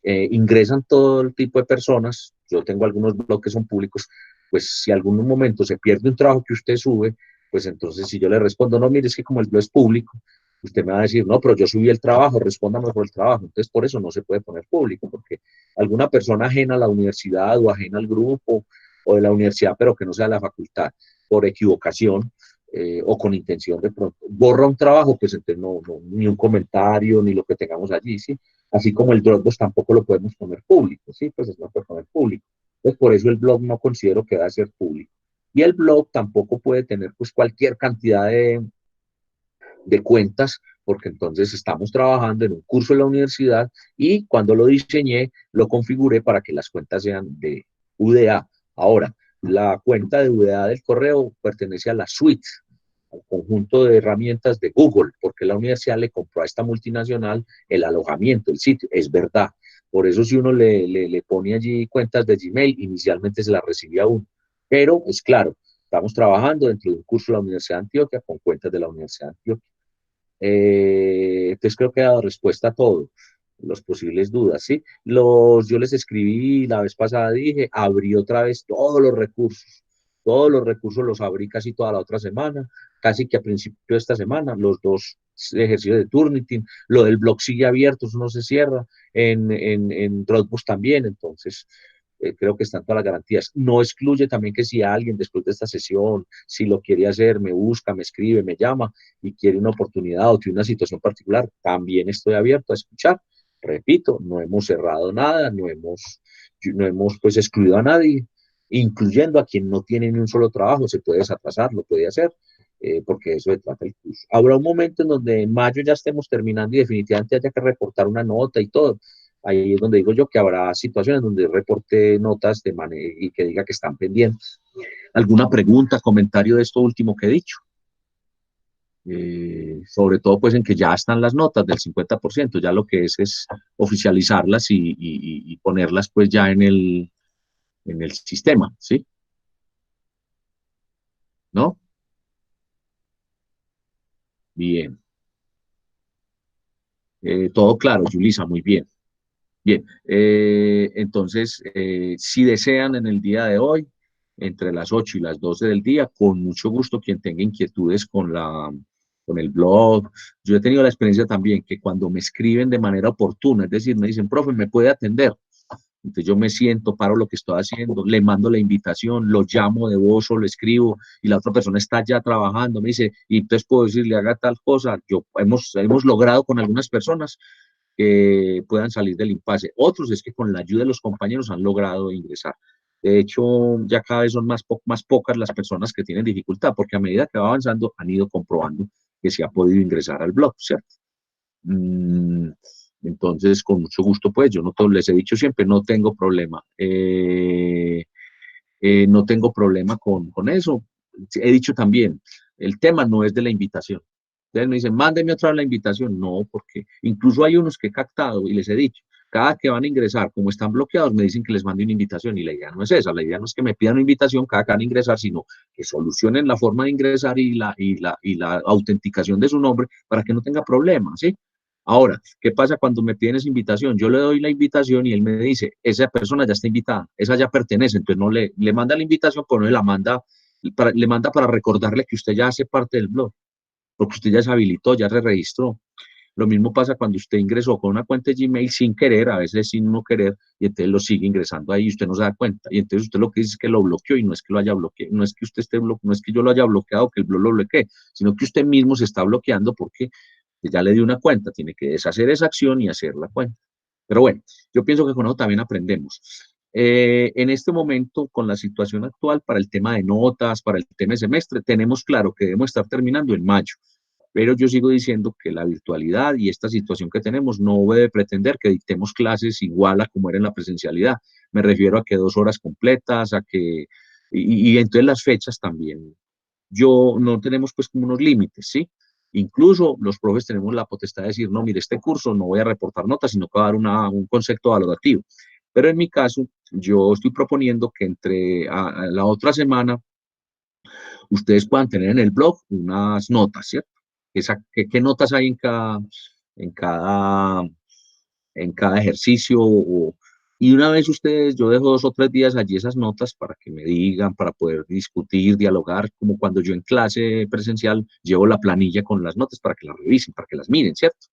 ingresan todo el tipo de personas, yo tengo algunos blogs que son públicos, pues si algún momento se pierde un trabajo que usted sube, pues entonces si yo le respondo, no, mire, es que como el blog es público, usted me va a decir, no, pero yo subí el trabajo, respóndame por el trabajo. Entonces por eso no se puede poner público, porque alguna persona ajena a la universidad o ajena al grupo o de la universidad, pero que no sea de la facultad, por equivocación, o con intención de pronto, borra un trabajo, pues entonces ni un comentario, ni lo que tengamos allí, ¿sí? Así como el Dropbox tampoco lo podemos poner público, ¿sí? Pues no puede poner público. Entonces, por eso el blog no considero que debe ser público. Y el blog tampoco puede tener pues cualquier cantidad de cuentas, porque entonces estamos trabajando en un curso de la universidad y cuando lo diseñé, lo configuré para que las cuentas sean de UDA. Ahora, la cuenta de UDA del correo pertenece a la suite, al conjunto de herramientas de Google, porque la universidad le compró a esta multinacional el alojamiento, el sitio, es verdad. Por eso si uno le pone allí cuentas de Gmail, inicialmente se las recibía uno. Pero es claro, estamos trabajando dentro de un curso de la Universidad de Antioquia con cuentas de la Universidad de Antioquia. Entonces creo que he dado respuesta a todo, las posibles dudas, ¿sí? Yo les escribí la vez pasada, dije, abrí otra vez todos los recursos los abrí casi toda la otra semana, casi que a principio de esta semana, los dos ejercicios de Turnitin, lo del blog sigue abierto, eso no se cierra, en Dropbox también, entonces creo que están todas las garantías. No excluye también que si alguien después de esta sesión, si lo quiere hacer, me busca, me escribe, me llama y quiere una oportunidad o tiene una situación particular, también estoy abierto a escuchar. Repito, no hemos cerrado nada, no hemos pues excluido a nadie, incluyendo a quien no tiene ni un solo trabajo, se puede desatrasar, lo puede hacer, porque eso se trata el curso. Habrá un momento en donde en mayo ya estemos terminando y definitivamente haya que reportar una nota y todo. Ahí es donde digo yo que habrá situaciones donde reporte notas y que diga que están pendientes. ¿Alguna pregunta, comentario de esto último que he dicho? Sobre todo pues en que ya están las notas del 50%, ya lo que es oficializarlas y ponerlas pues ya en el sistema, ¿sí? ¿No? Bien. Todo claro, Julisa, muy bien. Bien, entonces, si desean en el día de hoy, entre las 8 y las 12 del día, con mucho gusto quien tenga inquietudes con el blog. Yo he tenido la experiencia también que cuando me escriben de manera oportuna, es decir, me dicen, profe, ¿me puede atender? Entonces yo me siento, paro lo que estoy haciendo, le mando la invitación, lo llamo de voz o lo escribo y la otra persona está ya trabajando, me dice, y entonces puedo decirle, haga tal cosa. Hemos logrado con algunas personas que puedan salir del impasse. Otros es que con la ayuda de los compañeros han logrado ingresar. De hecho, ya cada vez son más pocas las personas que tienen dificultad, porque a medida que va avanzando han ido comprobando que se ha podido ingresar al blog, ¿cierto? Mm, entonces, con mucho gusto, pues yo no les he dicho siempre, no tengo problema. No tengo problema con eso. He dicho también, el tema no es de la invitación. Ustedes me dicen, mándeme otra vez la invitación. No, porque incluso hay unos que he captado y les he dicho, cada que van a ingresar, como están bloqueados, me dicen que les mande una invitación y la idea no es esa. La idea no es que me pidan una invitación cada que van a ingresar, sino que solucionen la forma de ingresar y la autenticación de su nombre para que no tenga problemas, ¿sí? Ahora, ¿qué pasa cuando me piden esa invitación? Yo le doy la invitación y él me dice, esa persona ya está invitada, esa ya pertenece, entonces no le manda la invitación, pero no le la manda, le manda para recordarle que usted ya hace parte del blog, porque usted ya se habilitó, ya se registró. Lo mismo pasa cuando usted ingresó con una cuenta de Gmail sin querer, a veces sin no querer, y entonces lo sigue ingresando ahí y usted no se da cuenta. Y entonces usted lo que dice es que lo bloqueó y no es que lo haya bloqueado, no es que usted esté bloqueado, no es que yo lo haya bloqueado, que el blog lo bloquee, sino que usted mismo se está bloqueando porque ya le dio una cuenta, tiene que deshacer esa acción y hacer la cuenta. Pero bueno, yo pienso que con eso también aprendemos. En este momento, con la situación actual, para el tema de notas, para el tema de semestre, tenemos claro que debemos estar terminando en mayo. Pero yo sigo diciendo que la virtualidad y esta situación que tenemos no debe pretender que dictemos clases igual a como era en la presencialidad. Me refiero a que 2 horas completas, a que, y entonces las fechas también. Yo no tenemos pues como unos límites, ¿sí? Incluso los profes tenemos la potestad de decir, no, mire, este curso no voy a reportar notas, sino que va a dar un concepto valorativo. Pero en mi caso, yo estoy proponiendo que entre a la otra semana ustedes puedan tener en el blog unas notas, ¿cierto? ¿Qué notas hay en cada, en cada ejercicio? Y una vez ustedes, yo dejo 2 o 3 días allí esas notas para que me digan, para poder discutir, dialogar, como cuando yo en clase presencial llevo la planilla con las notas para que las revisen, para que las miren, ¿cierto?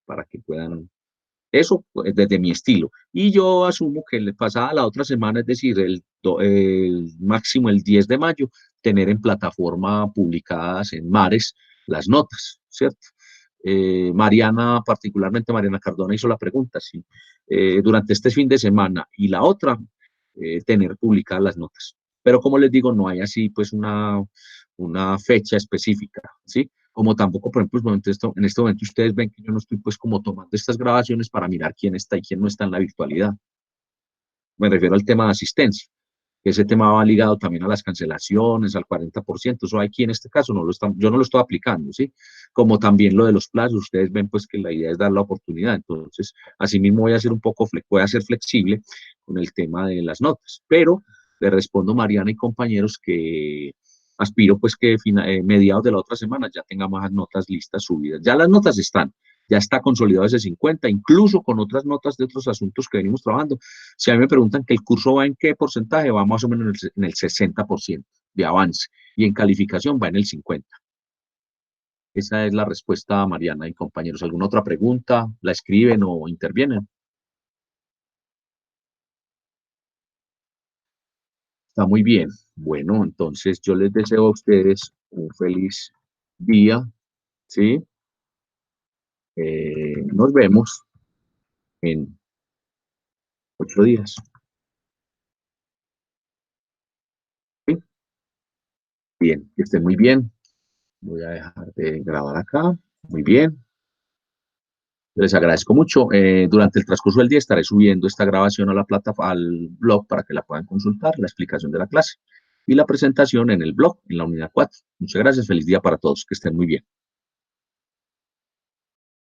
Para que puedan eso pues, desde mi estilo. Y yo asumo que le pasada la otra semana, es decir, el máximo el 10 de mayo, tener en plataforma publicadas en Mares las notas, ¿cierto? Mariana, particularmente Mariana Cardona, hizo la pregunta, sí, durante este fin de semana y la otra, tener publicadas las notas. Pero como les digo, no hay así pues una fecha específica, ¿sí? Como tampoco, por ejemplo, en este momento ustedes ven que yo no estoy pues como tomando estas grabaciones para mirar quién está y quién no está en la virtualidad. Me refiero al tema de asistencia. Ese tema va ligado también a las cancelaciones, al 40%. Eso aquí en este caso yo no lo estoy aplicando, ¿sí? Como también lo de los plazos. Ustedes ven pues que la idea es dar la oportunidad. Entonces, asimismo voy a ser voy a ser flexible con el tema de las notas. Pero le respondo, Mariana y compañeros, que aspiro pues que mediados de la otra semana ya tengamos las notas listas subidas. Ya las notas están, ya está consolidado ese 50, incluso con otras notas de otros asuntos que venimos trabajando. Si a mí me preguntan que el curso va en qué porcentaje, va más o menos en el 60% de avance y en calificación va en el 50%. Esa es la respuesta, Mariana y compañeros. ¿Alguna otra pregunta? ¿La escriben o intervienen? Está muy bien. Bueno, entonces yo les deseo a ustedes un feliz día, ¿sí? Nos vemos en 8 días. ¿Sí? Bien, que estén muy bien. Voy a dejar de grabar acá. Muy bien. Les agradezco mucho. Durante el transcurso del día estaré subiendo esta grabación a la al blog para que la puedan consultar, la explicación de la clase y la presentación en el blog, en la unidad 4. Muchas gracias. Feliz día para todos. Que estén muy bien.